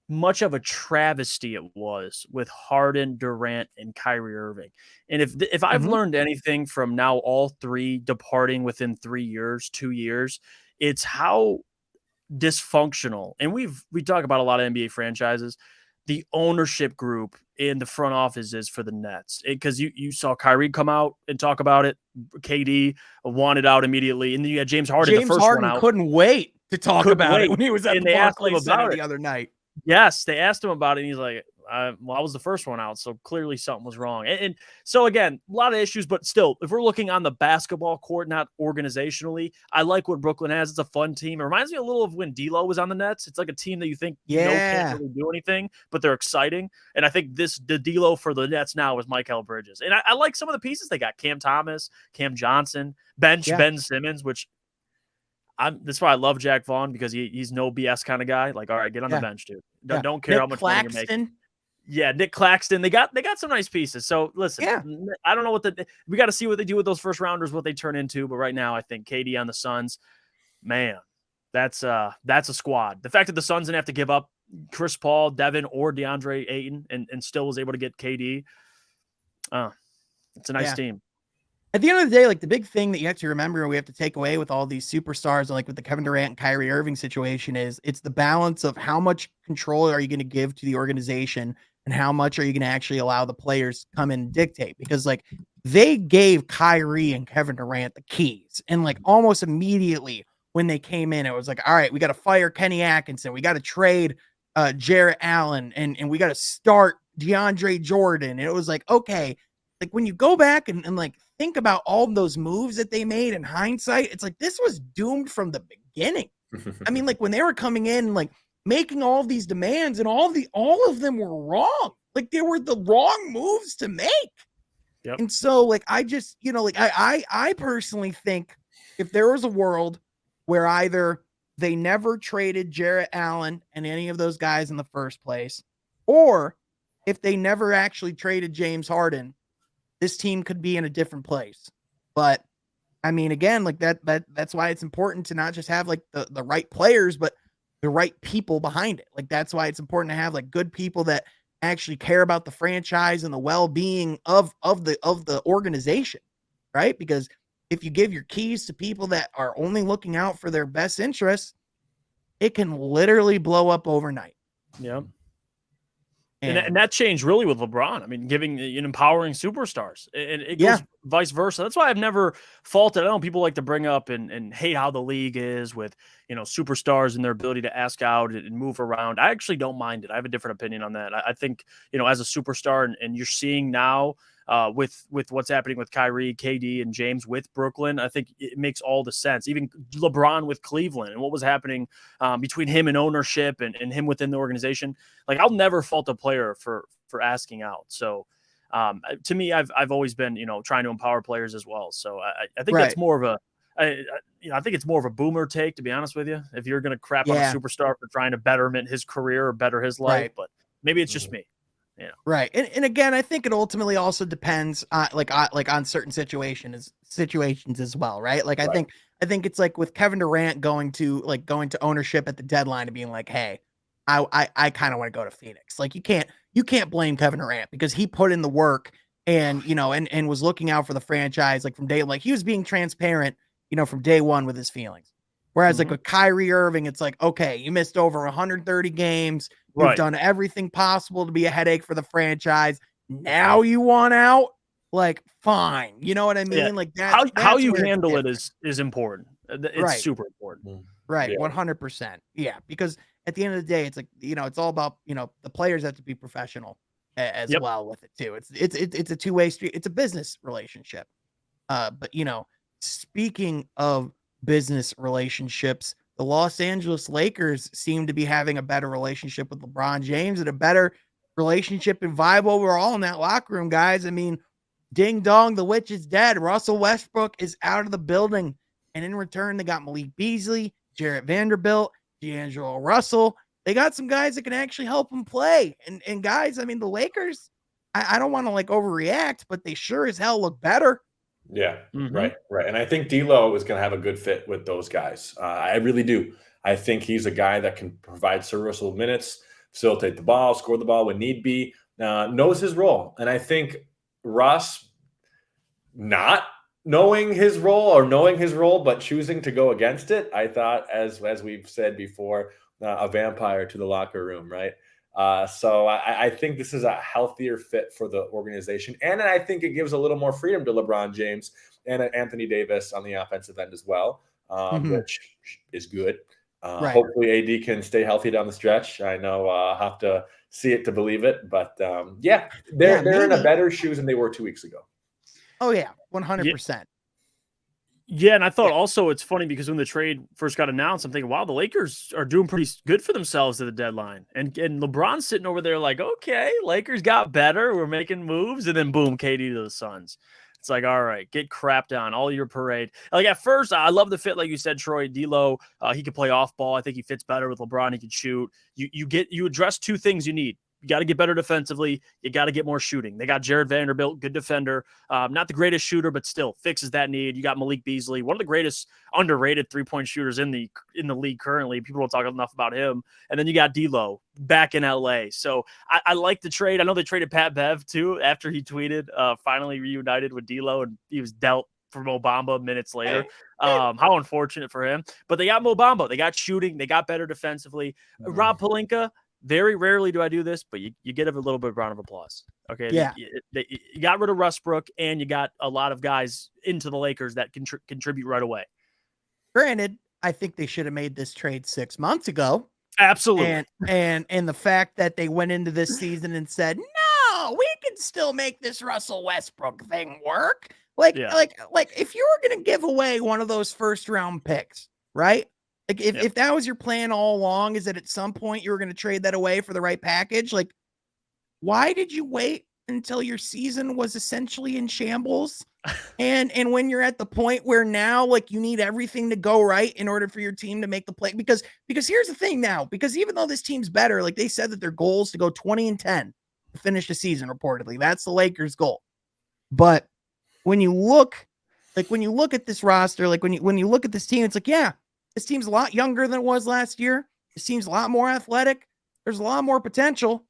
much of a travesty it was with Harden, Durant, and Kyrie Irving. And if I've learned anything from now all three departing within 2 years. It's how dysfunctional, and we talk about a lot of NBA franchises, the ownership group in the front office is for the Nets. Because you saw Kyrie come out and talk about it. KD wanted out immediately, and then you had James Harden. James Harden couldn't wait to talk about it when he was at the Barclays Center the other night. Yes, they asked him about it, and he's like, I was the first one out, so clearly something was wrong. And so, again, a lot of issues, but still, if we're looking on the basketball court, not organizationally, I like what Brooklyn has. It's a fun team. It reminds me a little of when D'Lo was on the Nets. It's like a team that you think can't really do anything, but they're exciting. And I think the D'Lo for the Nets now is Mikal Bridges. And I like some of the pieces they got. Cam Thomas, Cam Johnson, Ben Simmons, which that's why I love Jack Vaughn, because he's no BS kind of guy. Like, all right, get on the bench, dude. Don't care how much money you're making. Yeah, Nick Claxton. They got some nice pieces. So listen, I don't know we got to see what they do with those first rounders, what they turn into. But right now, I think KD on the Suns, man, that's a squad. The fact that the Suns didn't have to give up Chris Paul, Devin, or DeAndre Ayton, and still was able to get KD, it's a nice team. At the end of the day, the big thing that you have to remember and we have to take away with all these superstars, with the Kevin Durant and Kyrie Irving situation, is it's the balance of how much control are you going to give to the organization and how much are you going to actually allow the players to come in and dictate? Because they gave Kyrie and Kevin Durant the keys, and almost immediately when they came in, it was all right, we got to fire Kenny Atkinson. We got to trade Jarrett Allen and we got to start DeAndre Jordan. And it was okay, when you go back and think about all those moves that they made in hindsight, it's this was doomed from the beginning. I mean, when they were coming in, making all of these demands, and all of them were wrong. They were the wrong moves to make. Yep. And so I just, I personally think if there was a world where either they never traded Jarrett Allen and any of those guys in the first place, or if they never actually traded James Harden, this team could be in a different place. But I mean, again, that's why it's important to not just have the right players, but the right people behind it. That's why it's important to have good people that actually care about the franchise and the well-being of the organization, right? Because if you give your keys to people that are only looking out for their best interests, it can literally blow up overnight. Yeah. And that changed really with LeBron. I mean, giving and empowering superstars, and it vice versa. That's why I've never faulted. I know people like to bring up and hate how the league is with, superstars and their ability to ask out and move around. I actually don't mind it. I have a different opinion on that. I think, as a superstar and you're seeing now with what's happening with Kyrie, KD, and James with Brooklyn, I think it makes all the sense. Even LeBron with Cleveland and what was happening between him and ownership and him within the organization. Like, I'll never fault a player for asking out. So to me, I've always been, trying to empower players as well. So I think that's more of I think it's more of a boomer take, to be honest with you. If you're going to crap on a superstar for trying to betterment his career or better his life, but maybe it's just me. Yeah. Right. And again, I think it ultimately also depends on certain situations as well. Right. Like, I think it's like with Kevin Durant going to ownership at the deadline and being like, hey, I kind of want to go to Phoenix. Like, you can't blame Kevin Durant because he put in the work and, and was looking out for the franchise, like from day, like he was being transparent, from day one with his feelings. Whereas like with Kyrie Irving, it's like, okay, you missed over 130 games. You've done everything possible to be a headache for the franchise. Now you want out? Like, fine. You know what I mean? Yeah. Like that. How you handle it is important. It's super important. Right. 100%. Yeah. Because at the end of the day, it's like, it's all about, the players have to be professional as well with it too. It's a two-way street. It's a business relationship. But speaking of business relationships, the Los Angeles Lakers seem to be having a better relationship with LeBron James and a better relationship and vibe overall in that locker room, guys. I mean, ding dong, the witch is dead. Russell Westbrook is out of the building. And in return, they got Malik Beasley, Jarrett Vanderbilt, D'Angelo Russell. They got some guys that can actually help them play. And guys, I mean, the Lakers, I don't want to overreact, but they sure as hell look better. Yeah, right. And I think D'Lo is going to have a good fit with those guys. I really do. I think he's a guy that can provide serviceable minutes, facilitate the ball, score the ball when need be, knows his role. And I think Russ not knowing his role, but choosing to go against it, I thought, as we've said before, a vampire to the locker room, right? So I think this is a healthier fit for the organization. And I think it gives a little more freedom to LeBron James and Anthony Davis on the offensive end as well, which is good. Hopefully AD can stay healthy down the stretch. I know I'll have to see it to believe it, but they're in a better shoes than they were 2 weeks ago. Oh yeah, 100%. Yeah, and I thought also it's funny because when the trade first got announced, I'm thinking, wow, the Lakers are doing pretty good for themselves at the deadline. And LeBron's sitting over there like, okay, Lakers got better. We're making moves. And then boom, KD to the Suns. It's like, all right, get crapped on all your parade. Like at first, I love the fit, like you said, Troy. D'Lo, he can play off ball. I think he fits better with LeBron. He can shoot. You address two things you need. You got to get better defensively. You got to get more shooting. They got Jarrett Vanderbilt, good defender. Not the greatest shooter, but still fixes that need. You got Malik Beasley, one of the greatest underrated three-point shooters in the league currently. People don't talk enough about him. And then you got D'Lo back in LA. So I like the trade. I know they traded Pat Bev too after he tweeted, finally reunited with D'Lo, and he was dealt for Mo Bamba minutes later. How unfortunate for him. But they got Mo Bamba. They got shooting. They got better defensively. Rob Pelinka. Very rarely do I do this, but you get a little bit of round of applause. Okay. Yeah. You got rid of Westbrook and you got a lot of guys into the Lakers that can contribute right away. Granted, I think they should have made this trade 6 months ago. Absolutely. And the fact that they went into this season and said, no, we can still make this Russell Westbrook thing work. Like if you were going to give away one of those first round picks, right? Like if that was your plan all along, is that at some point you were going to trade that away for the right package? Like, why did you wait until your season was essentially in shambles? And when you're at the point where now, like, you need everything to go right in order for your team to make the play, because here's the thing now, because even though this team's better, like they said that their goal is to go 20-10 to finish the season, reportedly. That's the Lakers' goal. But when you look at this roster, like when you look at this team, it's like, yeah, this team's a lot younger than it was last year. This team's a lot more athletic. There's a lot more potential.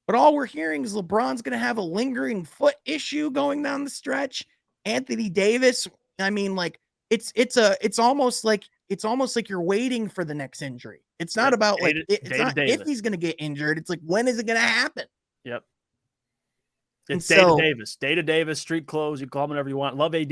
But all we're hearing is LeBron's going to have a lingering foot issue going down the stretch. Anthony Davis, I mean, like it's almost like you're waiting for the next injury. It's not about like it's not if he's going to get injured. It's like, when is it going to happen? Yep. It's Data Davis, street clothes. You call him whatever you want. Love AD.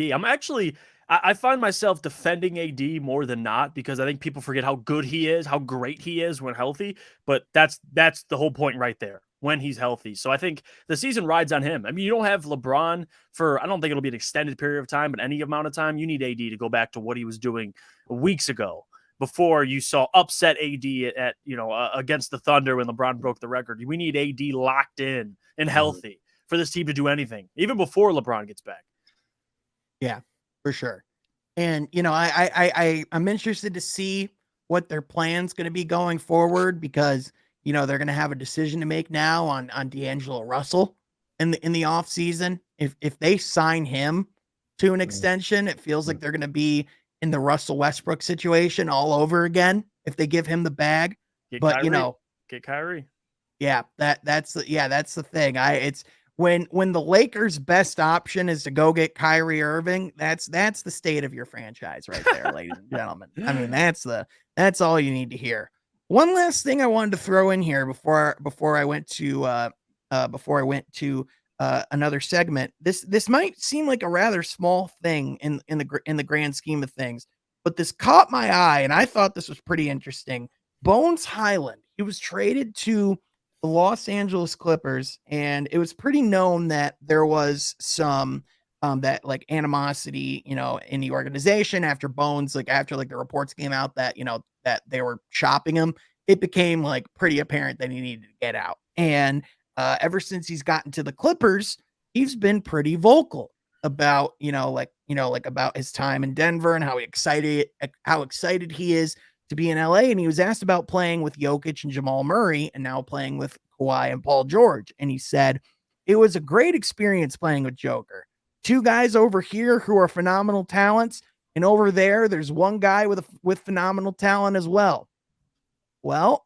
I find myself defending AD more than not because I think people forget how good he is, how great he is when healthy. But that's the whole point right there, when he's healthy. So I think the season rides on him. I mean, you don't have LeBron for, I don't think it'll be an extended period of time, but any amount of time, you need AD to go back to what he was doing weeks ago before you saw upset AD at against the Thunder when LeBron broke the record. We need AD locked in and healthy for this team to do anything, even before LeBron gets back. Yeah, for sure. And, I'm interested to see what their plan's going to be going forward because, they're going to have a decision to make now on D'Angelo Russell in the off season. If they sign him to an extension, it feels like they're going to be in the Russell Westbrook situation all over again if they give him the bag. Get Kyrie. Yeah, that's the thing. It's when the Lakers' best option is to go get Kyrie Irving, that's the state of your franchise right there, ladies and gentlemen. I mean, that's all you need to hear. One last thing I wanted to throw in here before I went to another segment. This might seem like a rather small thing in the grand scheme of things, but this caught my eye and I thought this was pretty interesting. Bones Highland, he was traded to the Los Angeles Clippers, and it was pretty known that there was some that like animosity, in the organization after Bones, after the reports came out that, that they were shopping him. It became pretty apparent that he needed to get out. And ever since he's gotten to the Clippers, he's been pretty vocal about, about his time in Denver and how excited he is to be in LA. And he was asked about playing with Jokic and Jamal Murray and now playing with Kawhi and Paul George. And he said, it was a great experience playing with Joker. Two guys over here who are phenomenal talents. And over there's one guy with phenomenal talent as well. Well,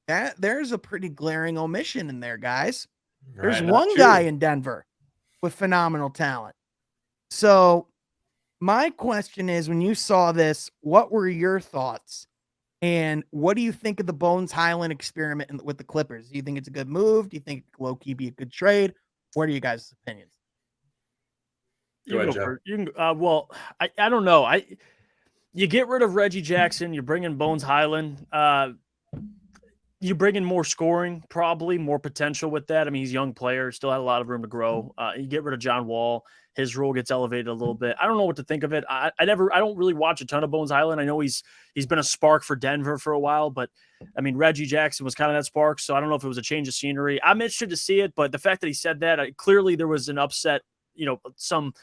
there's a pretty glaring omission in there, guys. There's one guy in Denver with phenomenal talent. So my question is, when you saw this, what were your thoughts? And what do you think of the Bones Highland experiment with the Clippers? Do you think it's a good move? Do you think low-key be a good trade? What are you guys' opinions? Go ahead, Jeff. Well, I don't know. You get rid of Reggie Jackson. You bring in Bones Highland. You bring in more scoring, probably more potential with that. I mean, he's a young player, still had a lot of room to grow. You get rid of John Wall. His role gets elevated a little bit. I don't know what to think of it. I don't really watch a ton of Bones Highland. I know he's been a spark for Denver for a while, but I mean, Reggie Jackson was kind of that spark. So I don't know if it was a change of scenery. I'm interested to see it, but the fact that he said that, clearly there was an upset, some,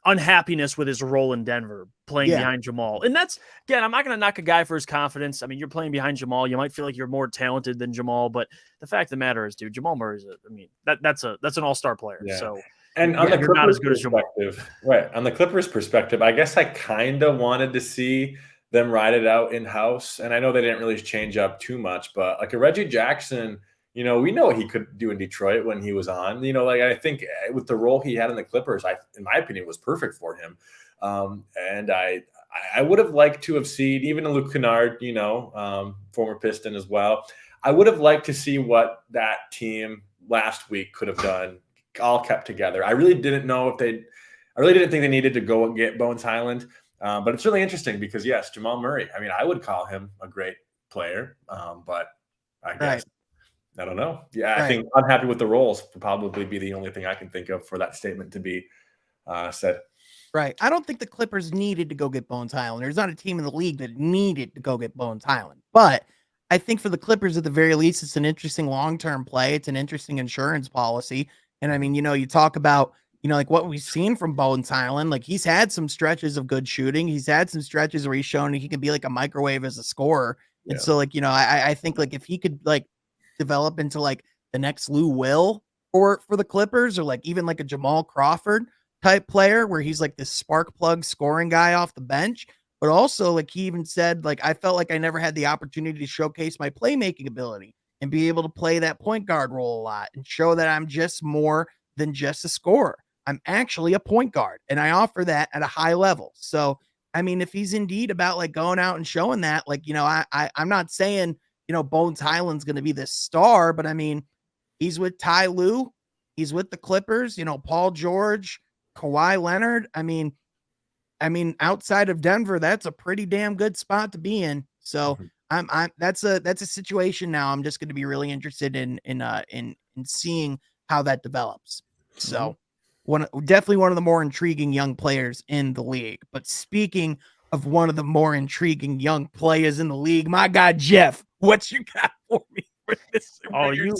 unhappiness with his role in Denver playing behind Jamal. And that's, again, I'm not going to knock a guy for his confidence. I mean, you're playing behind Jamal. You might feel like you're more talented than Jamal, but the fact of the matter is, dude, Jamal Murray's that's an all-star player. Yeah. So, and on the Clippers not as good as Jamal. Right. On the Clippers perspective, I guess I kind of wanted to see them ride it out in-house. And I know they didn't really change up too much, but like a Reggie Jackson, we know what he could do in Detroit when he was on. I think with the role he had in the Clippers, in my opinion, was perfect for him. And I would have liked to have seen even Luke Kennard, former Piston as well. I would have liked to see what that team last week could have done, all kept together. I really didn't think they needed to go and get Bones Highland. But it's really interesting because, yes, Jamal Murray, I mean, I would call him a great player, but I guess. Right. I don't know. Yeah, right. I think unhappy with the roles would probably be the only thing I can think of for that statement to be said. Right. I don't think the Clippers needed to go get Bones Highland. There's not a team in the league that needed to go get Bones Highland. But I think for the Clippers, at the very least, it's an interesting long-term play. It's an interesting insurance policy. And I mean, you talk about, what we've seen from Bones Highland. Like, he's had some stretches of good shooting. He's had some stretches where he's shown he can be like a microwave as a scorer. Yeah. And so, I think if he could develop into the next Lou Will for the Clippers, or even a Jamal Crawford type player where he's this spark plug scoring guy off the bench, but also he even said I felt like I never had the opportunity to showcase my playmaking ability and be able to play that point guard role a lot and show that I'm just more than just a scorer. I'm actually a point guard and I offer that at a high level. So I mean, if he's indeed about going out and showing that, I'm not saying Bones Highland's going to be this star, but I mean, he's with Ty Lue. He's with the Clippers, Paul George, Kawhi Leonard. I mean, outside of Denver, that's a pretty damn good spot to be in. So that's a situation now. I'm just going to be really interested in seeing how that develops. So definitely one of the more intriguing young players in the league. But speaking of one of the more intriguing young players in the league, my guy, Jeff, what you got for me for this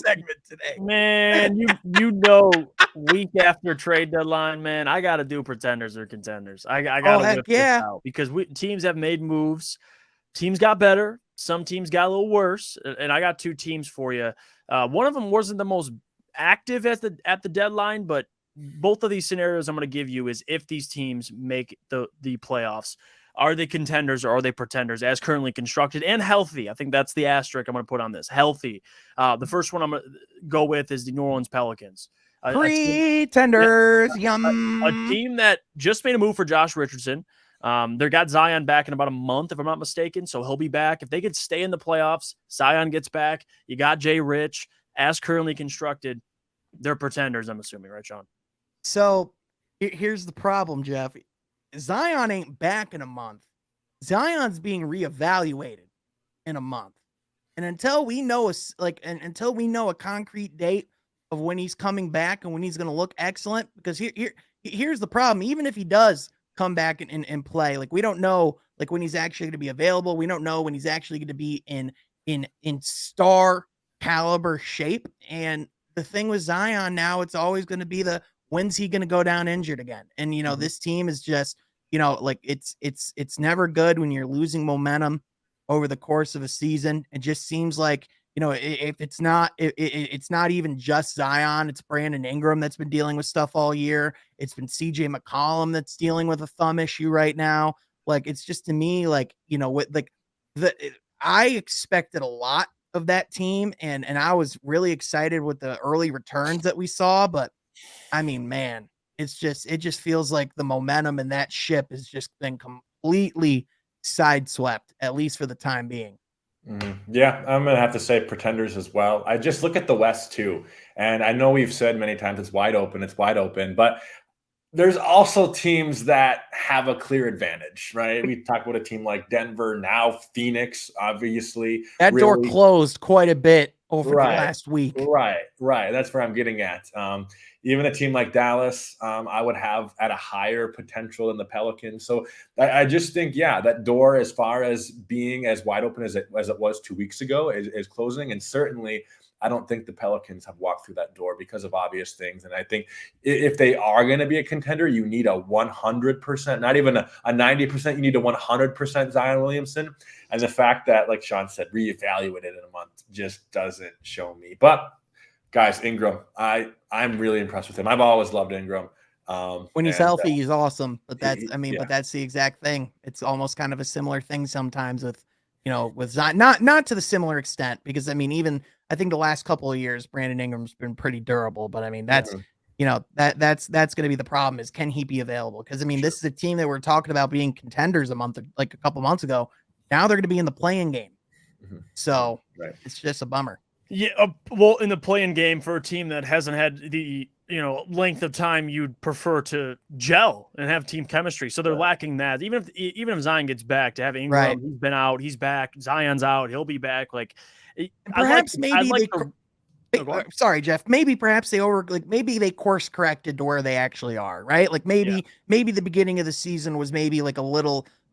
segment today? Man, week after trade deadline, man, I got to do pretenders or contenders. I got to whip this out because teams have made moves. Teams got better. Some teams got a little worse. And I got two teams for you. One of them wasn't the most active at the deadline, but both of these scenarios I'm going to give you is if these teams make the playoffs. Are they contenders or are they pretenders as currently constructed and healthy? I think that's the asterisk I'm going to put on this. Healthy. The first one I'm going to go with is the New Orleans Pelicans. Pretenders. A team that just made a move for Josh Richardson. They got Zion back in about a month, if I'm not mistaken. So he'll be back. If they could stay in the playoffs, Zion gets back. You got Jay Rich as currently constructed. They're pretenders, I'm assuming, right, Sean? So here's the problem, Jeff. Zion ain't back in a month. Zion's being reevaluated in a month. And until we know a concrete date of when he's coming back and when he's going to look excellent, because here's the problem. Even if he does come back and play, like we don't know like when he's actually going to be available. We don't know when he's actually going to be in star caliber shape. And the thing with Zion now, it's always going to be when's he going to go down injured again? And, this team is just, like it's never good when you're losing momentum over the course of a season. It just seems like, if it's not even just Zion, it's Brandon Ingram that's been dealing with stuff all year. It's been CJ McCollum that's dealing with a thumb issue right now. Like, it's just to me, like, I expected a lot of that team and I was really excited with the early returns that we saw, but I mean, man, it just feels like the momentum in that ship has just been completely sideswept, at least for the time being. Yeah, I'm going to have to say pretenders as well. I just look at the West too. And I know we've said many times it's wide open, but there's also teams that have a clear advantage, right? We talk about a team like Denver, now Phoenix, obviously. That door closed quite a bit over the last week. Right. That's where I'm getting at. Even a team like Dallas, I would have at a higher potential than the Pelicans. So I just think, that door, as far as being as wide open as it was 2 weeks ago, is closing. And certainly, I don't think the Pelicans have walked through that door because of obvious things. And I think if they are going to be a contender, you need a 100%, not even a 90%, you need a 100% Zion Williamson. And the fact that, like Sean said, reevaluated in a month just doesn't show me. But guys, Ingram, I'm really impressed with him. I've always loved Ingram. When he's healthy, he's awesome. But but that's the exact thing. It's almost kind of a similar thing sometimes with Zion, not to the similar extent, because I think the last couple of years, Brandon Ingram's been pretty durable, but that's going to be the problem is, can he be available? Because this is a team that we're talking about being contenders a couple months ago. Now they're going to be in the play-in game. So it's just a bummer. Yeah. Well, in the play-in game for a team that hasn't had the, length of time you'd prefer to gel and have team chemistry. So they're lacking that. Even if Zion gets back, to have Ingram, he's been out, he's back, Zion's out, he'll be back. Like, sorry, Jeff. Maybe perhaps maybe they course corrected to where they actually are, right? Like maybe the beginning of the season was maybe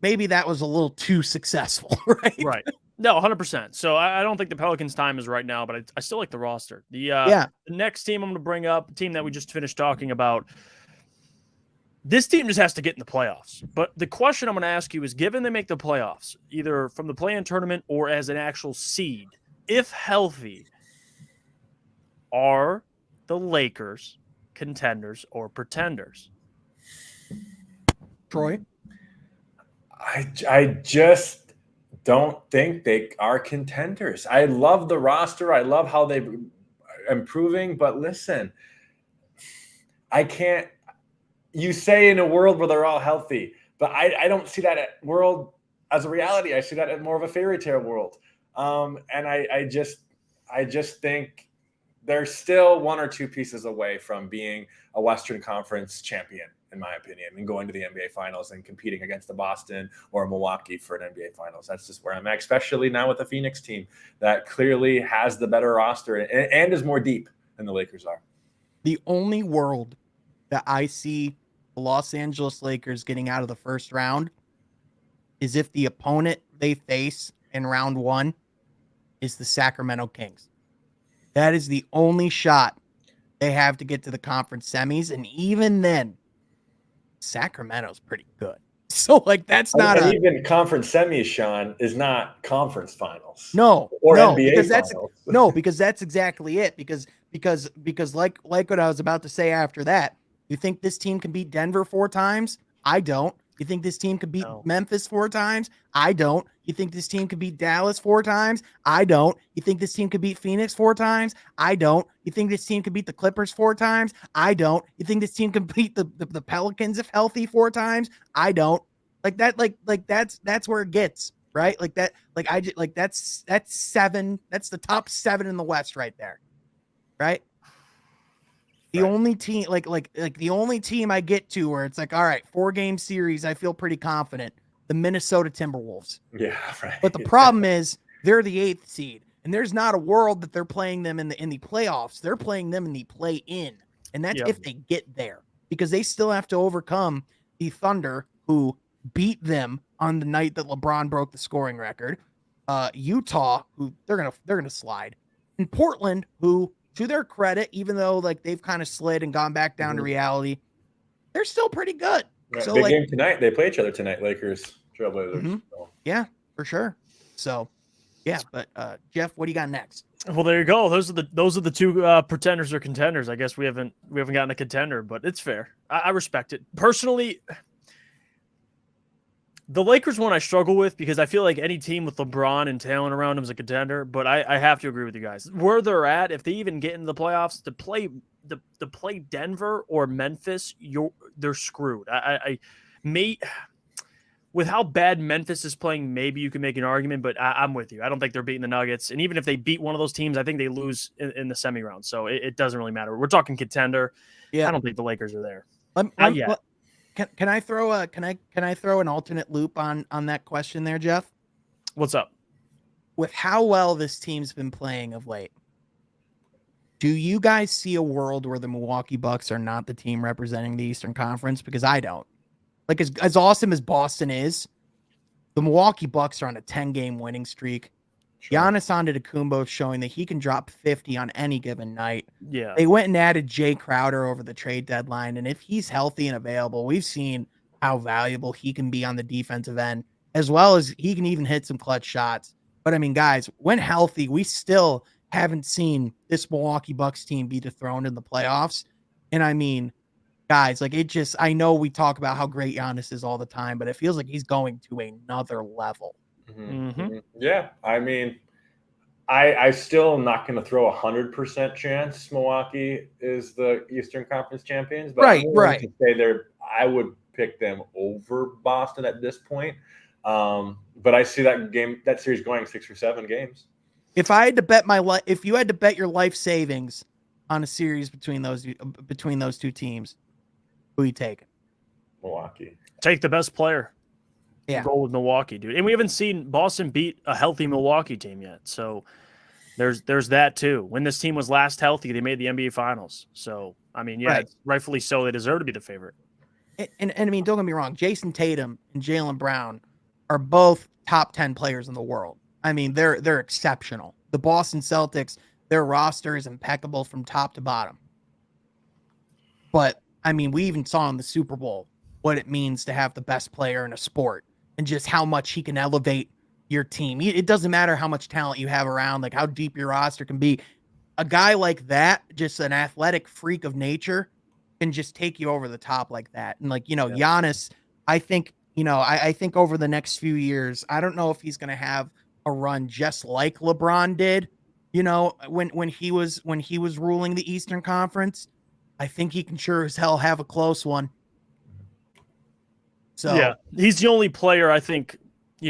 maybe that was a little too successful, right? Right. No, 100%. So I don't think the Pelicans' time is right now, but I still like the roster. The next team I'm going to bring up, a team that we just finished talking about, this team just has to get in the playoffs. But the question I'm going to ask you is, given they make the playoffs, either from the play-in tournament or as an actual seed, if healthy, are the Lakers contenders or pretenders? Troy? I just don't think they are contenders. I love the roster. I love how they're improving. But listen, you say in a world where they're all healthy, but I don't see that world as a reality. I see that as more of a fairy tale world. And I just think they're still one or two pieces away from being a Western Conference champion, in my opinion, and going to the NBA Finals and competing against the Boston or Milwaukee for an NBA Finals. That's just where I'm at, especially now with the Phoenix team that clearly has the better roster and is more deep than the Lakers are. The only world that I see the Los Angeles Lakers getting out of the first round is if the opponent they face in round one is the Sacramento Kings. That is the only shot they have to get to the conference semis. And even then, Sacramento's pretty good. So, like, that's not even conference semis, Sean, is not conference finals. No, or no, NBA because finals. because that's exactly it. Because like what I was about to say after that, you think this team can beat Denver 4 times? I don't. You think this team could beat Memphis 4 times? I don't. You think this team could beat Dallas 4 times? I don't. You think this team could beat Phoenix 4 times? I don't. You think this team could beat the Clippers 4 times? I don't. You think this team could beat the Pelicans if healthy 4 times? I don't. Like that, that's where it gets, right? Like that, that's 7. That's the top 7 in the West right there. Right? The only team, like the only team I get to where it's like, all right, 4-game series, I feel pretty confident. The Minnesota Timberwolves. Yeah, right. But the problem is they're the 8th seed, and there's not a world that they're playing them in the playoffs. They're playing them in the play-in, and that's if they get there, because they still have to overcome the Thunder, who beat them on the night that LeBron broke the scoring record. Utah, who they're gonna slide, and Portland, who, to their credit, even though like they've kind of slid and gone back down to reality, they're still pretty good. Right. So big game tonight. They play each other tonight, Lakers, Trailblazers. So. Yeah, for sure. So, yeah, but Jeff, what do you got next? Well, there you go. Those are the 2 pretenders or contenders. I guess we haven't gotten a contender, but it's fair. I respect it. Personally, the Lakers one I struggle with because I feel like any team with LeBron and talent around him is a contender, but I have to agree with you guys. Where they're at, if they even get into the playoffs, to play Denver or Memphis, they're screwed. I may, with how bad Memphis is playing, maybe you can make an argument, but I'm with you. I don't think they're beating the Nuggets. And even if they beat one of those teams, I think they lose in the semi round. So it doesn't really matter. We're talking contender. Yeah. I don't think the Lakers are there. Not yet. Can I throw an alternate loop on that question there, Jeff? What's up? With how well this team's been playing of late, do you guys see a world where the Milwaukee Bucks are not the team representing the Eastern Conference? Because I don't. Like, as awesome as Boston is, the Milwaukee Bucks are on a 10-game winning streak. Sure. Giannis Antetokounmpo showing that he can drop 50 on any given night. Yeah. They went and added Jay Crowder over the trade deadline, and if he's healthy and available, we've seen how valuable he can be on the defensive end, as well as he can even hit some clutch shots. But, I mean, guys, when healthy, we still haven't seen this Milwaukee Bucks team be dethroned in the playoffs. And, I mean, guys, like, it just – I know we talk about how great Giannis is all the time, but it feels like he's going to another level. Mm-hmm. Yeah, I mean, I still am not going to throw 100% chance Milwaukee is the Eastern Conference champions, but right. To say I would pick them over Boston at this point. But I see that series going 6 or 7 games. If I had to bet if you had to bet your life savings on a series between those 2 teams, who are you taking? Milwaukee. Take the best player. Yeah. Roll with Milwaukee, dude. And we haven't seen Boston beat a healthy Milwaukee team yet. So there's that too. When this team was last healthy, they made the NBA Finals. So, I mean, yeah, right. Rightfully so. They deserve to be the favorite. And I mean, don't get me wrong. Jason Tatum and Jalen Brown are both top 10 players in the world. I mean, they're exceptional. The Boston Celtics, their roster is impeccable from top to bottom. But, I mean, we even saw in the Super Bowl what it means to have the best player in a sport and just how much he can elevate your team. It doesn't matter how much talent you have around, like how deep your roster can be. A guy like that, just an athletic freak of nature, can just take you over the top like that. And like, Giannis, I think, I think over the next few years, I don't know if he's going to have a run just like LeBron did, when he was ruling the Eastern Conference. I think he can sure as hell have a close one. So yeah, he's the only player I think,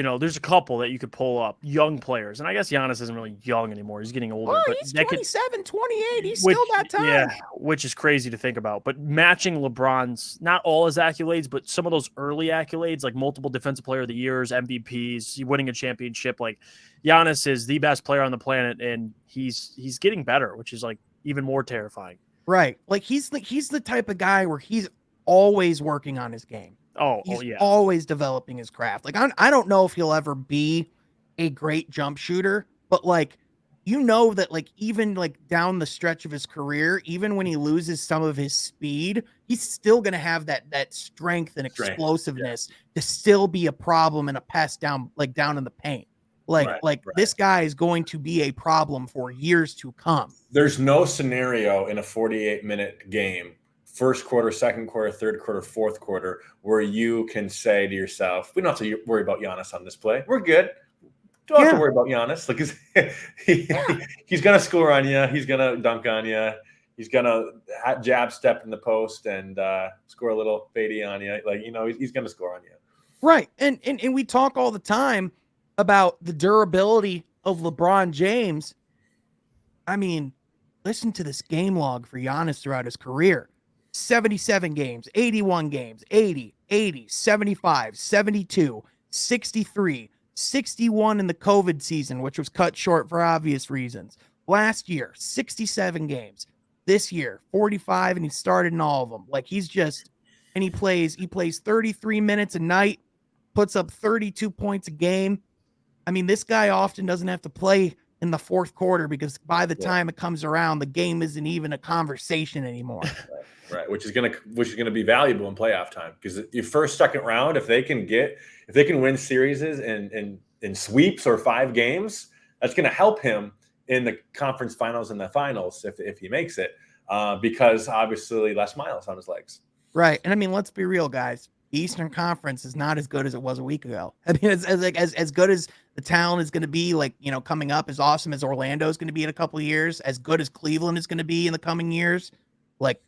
there's a couple that you could pull up, young players. And I guess Giannis isn't really young anymore. He's getting older. Well, but he's 27, 28. He's which, still got time. Yeah, which is crazy to think about. But matching LeBron's, not all his accolades, but some of those early accolades, like multiple Defensive Player of the Years, MVPs, winning a championship. Like Giannis is the best player on the planet, and he's getting better, which is like even more terrifying. Right. Like he's the type of guy where he's always working on his game. He's yeah. always developing his craft. Like I don't know if he'll ever be a great jump shooter, but like that like even like down the stretch of his career, even when he loses some of his speed, he's still gonna have that strength and explosiveness to still be a problem and a pest down in the paint. This guy is going to be a problem for years to come. There's no scenario in a 48-minute game, first quarter, second quarter, third quarter, fourth quarter, where you can say to yourself, we don't have to worry about Giannis on this play. We're good. Don't have to worry about Giannis. Like he's going to score on you. He's going to dunk on you. He's going to jab step in the post and score a little fadey on you. Like, he's going to score on you. Right. And we talk all the time about the durability of LeBron James. I mean, listen to this game log for Giannis throughout his career. 77 games, 81 games, 80, 75, 72, 63, 61 in the COVID season, which was cut short for obvious reasons. Last year, 67 games. This year, 45, and he started in all of them. Like he plays 33 minutes a night, puts up 32 points a game. I mean, this guy often doesn't have to play in the fourth quarter because by the time it comes around, the game isn't even a conversation anymore. Right, which is gonna be valuable in playoff time because your first, second round, if they can win series in sweeps or 5 games, that's gonna help him in the conference finals and the finals if he makes it, because obviously less miles on his legs. Right, and I mean, let's be real, guys. The Eastern Conference is not as good as it was a week ago. I mean, as good as the talent is going to be, like, coming up, as awesome as Orlando is going to be in a couple of years, as good as Cleveland is going to be in the coming years, like,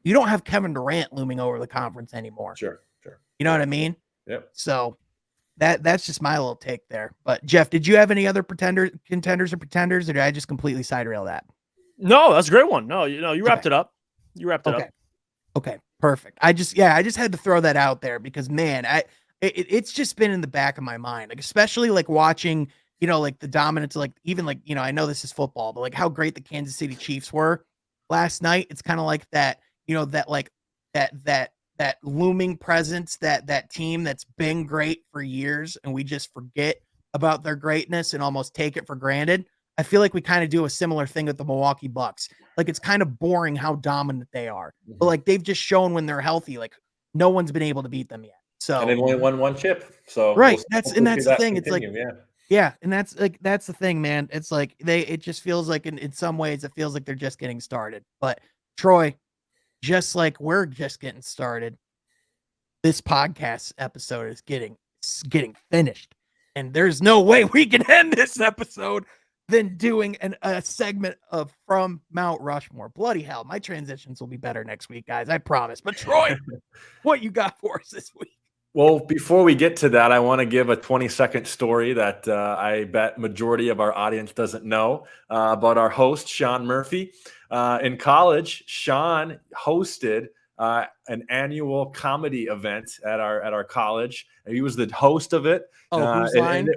you don't have Kevin Durant looming over the conference anymore. Sure. You know what I mean? Yep. So that's just my little take there. But Jeff, did you have any other contenders, or did I just completely side rail that? No, that's a great one. No, you wrapped it up. You wrapped it up. Okay, perfect. I just had to throw that out there because, man, it's just been in the back of my mind, like, especially like watching, like the dominance, like even like, I know this is football, but like how great the Kansas City Chiefs were last night. It's kind of like that, that looming presence, that team that's been great for years, and we just forget about their greatness and almost take it for granted. I feel like we kind of do a similar thing with the Milwaukee Bucks. Like, it's kind of boring how dominant they are, but like they've just shown when they're healthy, like no one's been able to beat them yet. So, and they've only won 1 chip. So right, that's the thing. Continue, it's like, yeah, and that's the thing, man. It's like it just feels like in some ways it feels like they're just getting started. But Troy, just like we're just getting started, this podcast episode is getting finished, and there's no way we can end this episode than doing a segment of From Mount Rushmore. Bloody hell, my transitions will be better next week, guys. I promise. But Troy, what you got for us this week? Well, before we get to that, I want to give a 20-second story that I bet majority of our audience doesn't know about our host, Sean Murphy. In college, Sean hosted an annual comedy event at our college. He was the host of it. Whose line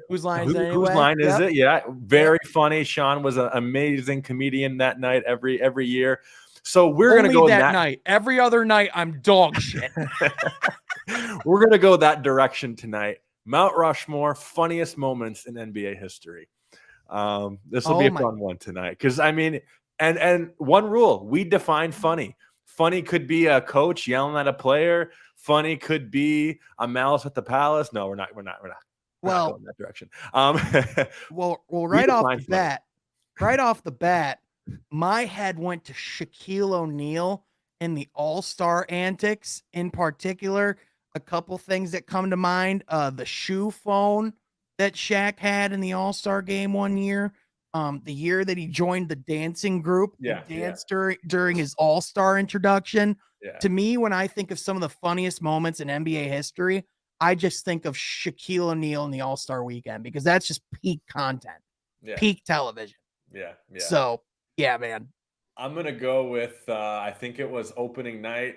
is it? Yeah, very funny. Sean was an amazing comedian that night every year. So we're going to go that night. Every other night, I'm dog shit. We're going to go that direction tonight. Mount Rushmore, funniest moments in NBA history. This will be a fun one tonight. Because, I mean, and one rule, we define funny. Funny could be a coach yelling at a player. Funny could be a Malice at the Palace. No, we're not going that direction. Well, right off the bat, my head went to Shaquille O'Neal and the All-Star antics. In particular, a couple things that come to mind: the shoe phone that Shaq had in the All-Star game one year. The year that he joined the dancing group, during his All-Star introduction. Yeah. To me, when I think of some of the funniest moments in NBA history, I just think of Shaquille O'Neal in the All-Star Weekend because that's just peak content, peak television. Yeah. So, yeah, man. I'm going to go with, I think it was opening night,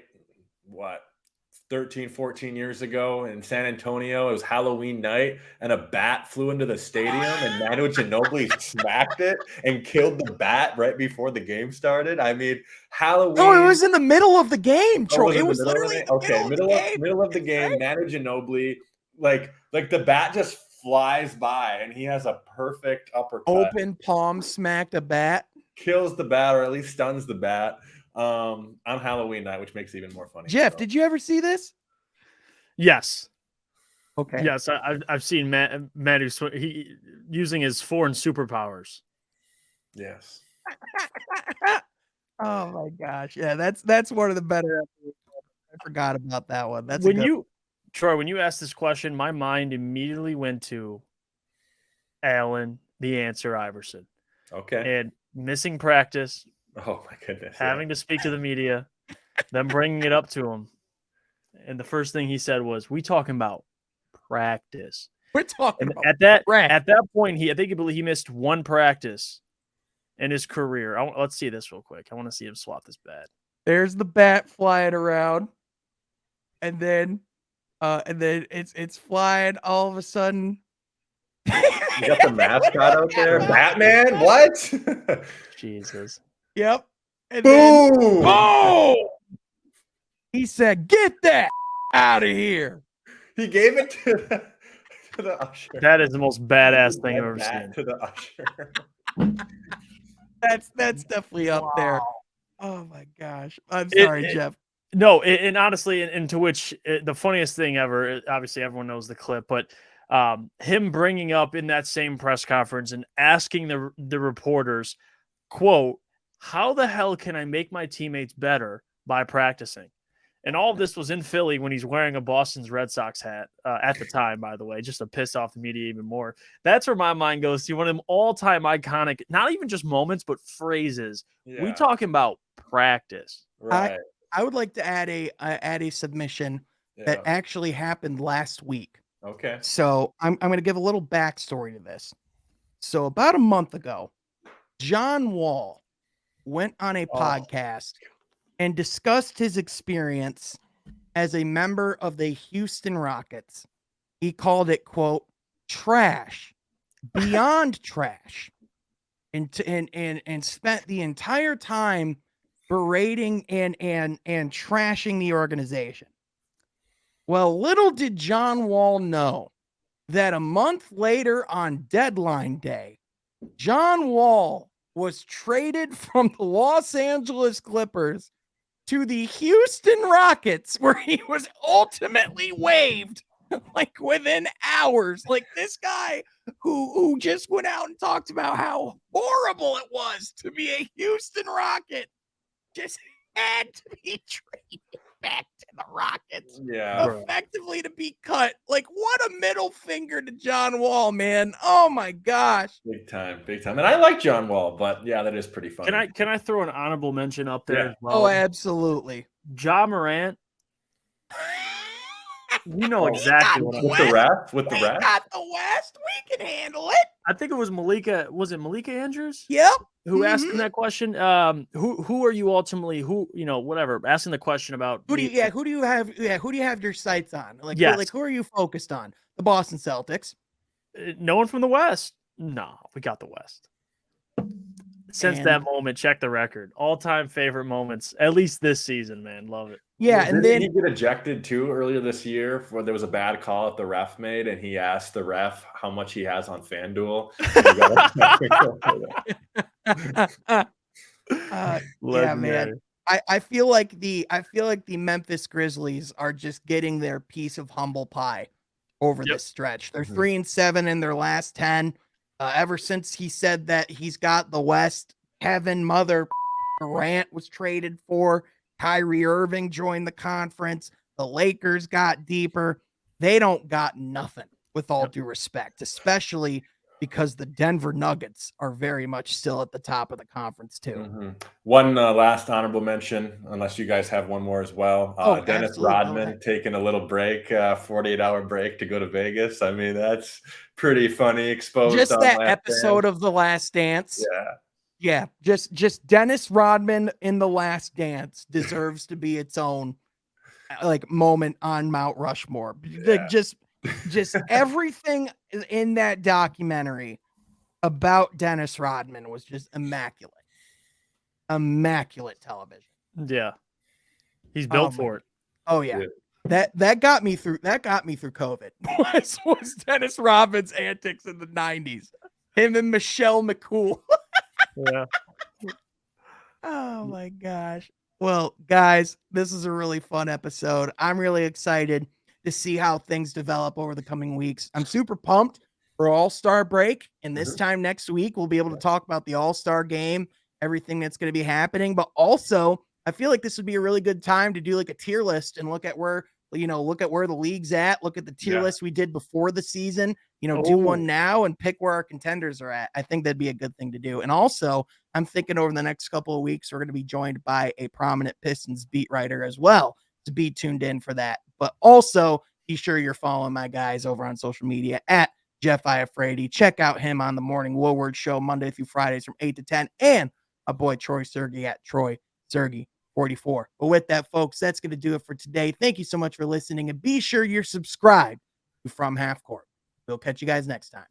13, 14 years ago in San Antonio. It was Halloween night, and a bat flew into the stadium, and Manu Ginobili smacked it and killed the bat right before the game started. I mean, Halloween. Oh, it was in the middle of the game, Troy. It was literally in the middle of the game. Manu Ginobili, like the bat just flies by, and he has a perfect uppercut. Open palm smacked a bat. Kills the bat, or at least stuns the bat. On Halloween night, which makes it even more funny. Jeff, did you ever see this? Yes. Okay. Yes, I've seen Manu he using his foreign superpowers. Yes. Oh my gosh. Yeah, that's one of the better episodes. I forgot about that one. That's Troy, when you asked this question, my mind immediately went to Allen, the answer Iverson. Okay. And missing practice. Oh my goodness. Having to speak to the media, them bringing it up to him. And the first thing he said was, "We talking about practice." We're talking about at that point, I think he missed one practice in his career. Let's see this real quick. I want to see him swap this bat. There's the bat flying around, and then it's flying all of a sudden. You got the mascot out there, Batman. What? Jesus. Yep. And boom! Boom! He said, "Get that out of here." He gave it to the usher. That is the most badass thing I've ever seen. To the usher. That's definitely up there. Oh my gosh. I'm sorry, Jeff. No, and honestly, and to which the funniest thing ever, obviously everyone knows the clip, but him bringing up in that same press conference and asking the reporters, quote, "How the hell can I make my teammates better by practicing?" And all of this was in Philly when he's wearing a Boston's Red Sox hat at the time, by the way, just to piss off the media even more. That's where my mind goes to one of them all-time iconic, not even just moments, but phrases. Yeah. We talking about practice. Right. I would like to add a submission that actually happened last week. Okay. So I'm going to give a little backstory to this. So about a month ago, John Wall went on a podcast and discussed his experience as a member of the Houston Rockets. He called it, quote, trash, beyond trash, and spent the entire time berating and trashing the organization. Well, little did John Wall know that a month later on deadline day, John Wall was traded from the Los Angeles Clippers to the Houston Rockets, where he was ultimately waived like within hours. Like this guy who just went out and talked about how horrible it was to be a Houston Rocket just had to be traded back to the Rockets. Yeah. Effectively to be cut. Like, what a middle finger to John Wall, man. Oh my gosh. Big time. And I like John Wall, but yeah, that is pretty funny. Can I throw an honorable mention up there as well? Oh, absolutely. Ja Morant. You know exactly what with the ref. We got the West. We can handle it. I think it was Malika. Was it Malika Andrews? Yep. Who asked him that question? Who are you ultimately? Whatever. Asking the question about who do you have your sights on? Like, who are you focused on? The Boston Celtics. No one from the West. No, we got the West. Since that moment, check the record. All-time favorite moments, at least this season, man. Love it. Yeah, and then he get ejected too earlier this year where there was a bad call that the ref made, and he asked the ref how much he has on FanDuel. Yeah, man. I feel like the Memphis Grizzlies are just getting their piece of humble pie over this stretch. They're 3-7 in their last 10. Ever since he said that he's got the West, Kevin Durant was traded for. Kyrie Irving joined the conference. The Lakers got deeper. They don't got nothing, with all due respect, especially because the Denver Nuggets are very much still at the top of the conference too. Mm-hmm. One last honorable mention, unless you guys have one more as well. Dennis Rodman taking a little break, 48-hour break to go to Vegas. I mean, that's pretty funny. Exposed just on that Last episode Dance. of The Last Dance. Yeah. Just Dennis Rodman in The Last Dance deserves to be its own like moment on Mount Rushmore. Like just everything in that documentary about Dennis Rodman was just immaculate television. Yeah, he's built for it. Oh yeah. That got me through COVID. was Dennis Rodman's antics in the 90s. Him and Michelle McCool. Yeah. Oh my gosh. Well, guys, this is a really fun episode. I'm really excited to see how things develop over the coming weeks. I'm super pumped for All-Star break. And this time next week, we'll be able to talk about the All-Star game, everything that's going to be happening. But also, I feel like this would be a really good time to do like a tier list and look at where the league's at, look at the tier list we did before the season, do one now and pick where our contenders are at. I think that'd be a good thing to do. And also, I'm thinking over the next couple of weeks, we're going to be joined by a prominent Pistons beat writer as well to be tuned in for that. But also, be sure you're following my guys over on social media at Jeff Iafrady. Check out him on the Morning Woodward Show Monday through Fridays from 8 to 10. And my boy Troy Sergey at Troy Sergey 44. But with that, folks, that's going to do it for today. Thank you so much for listening. And be sure you're subscribed to From Half Court. We'll catch you guys next time.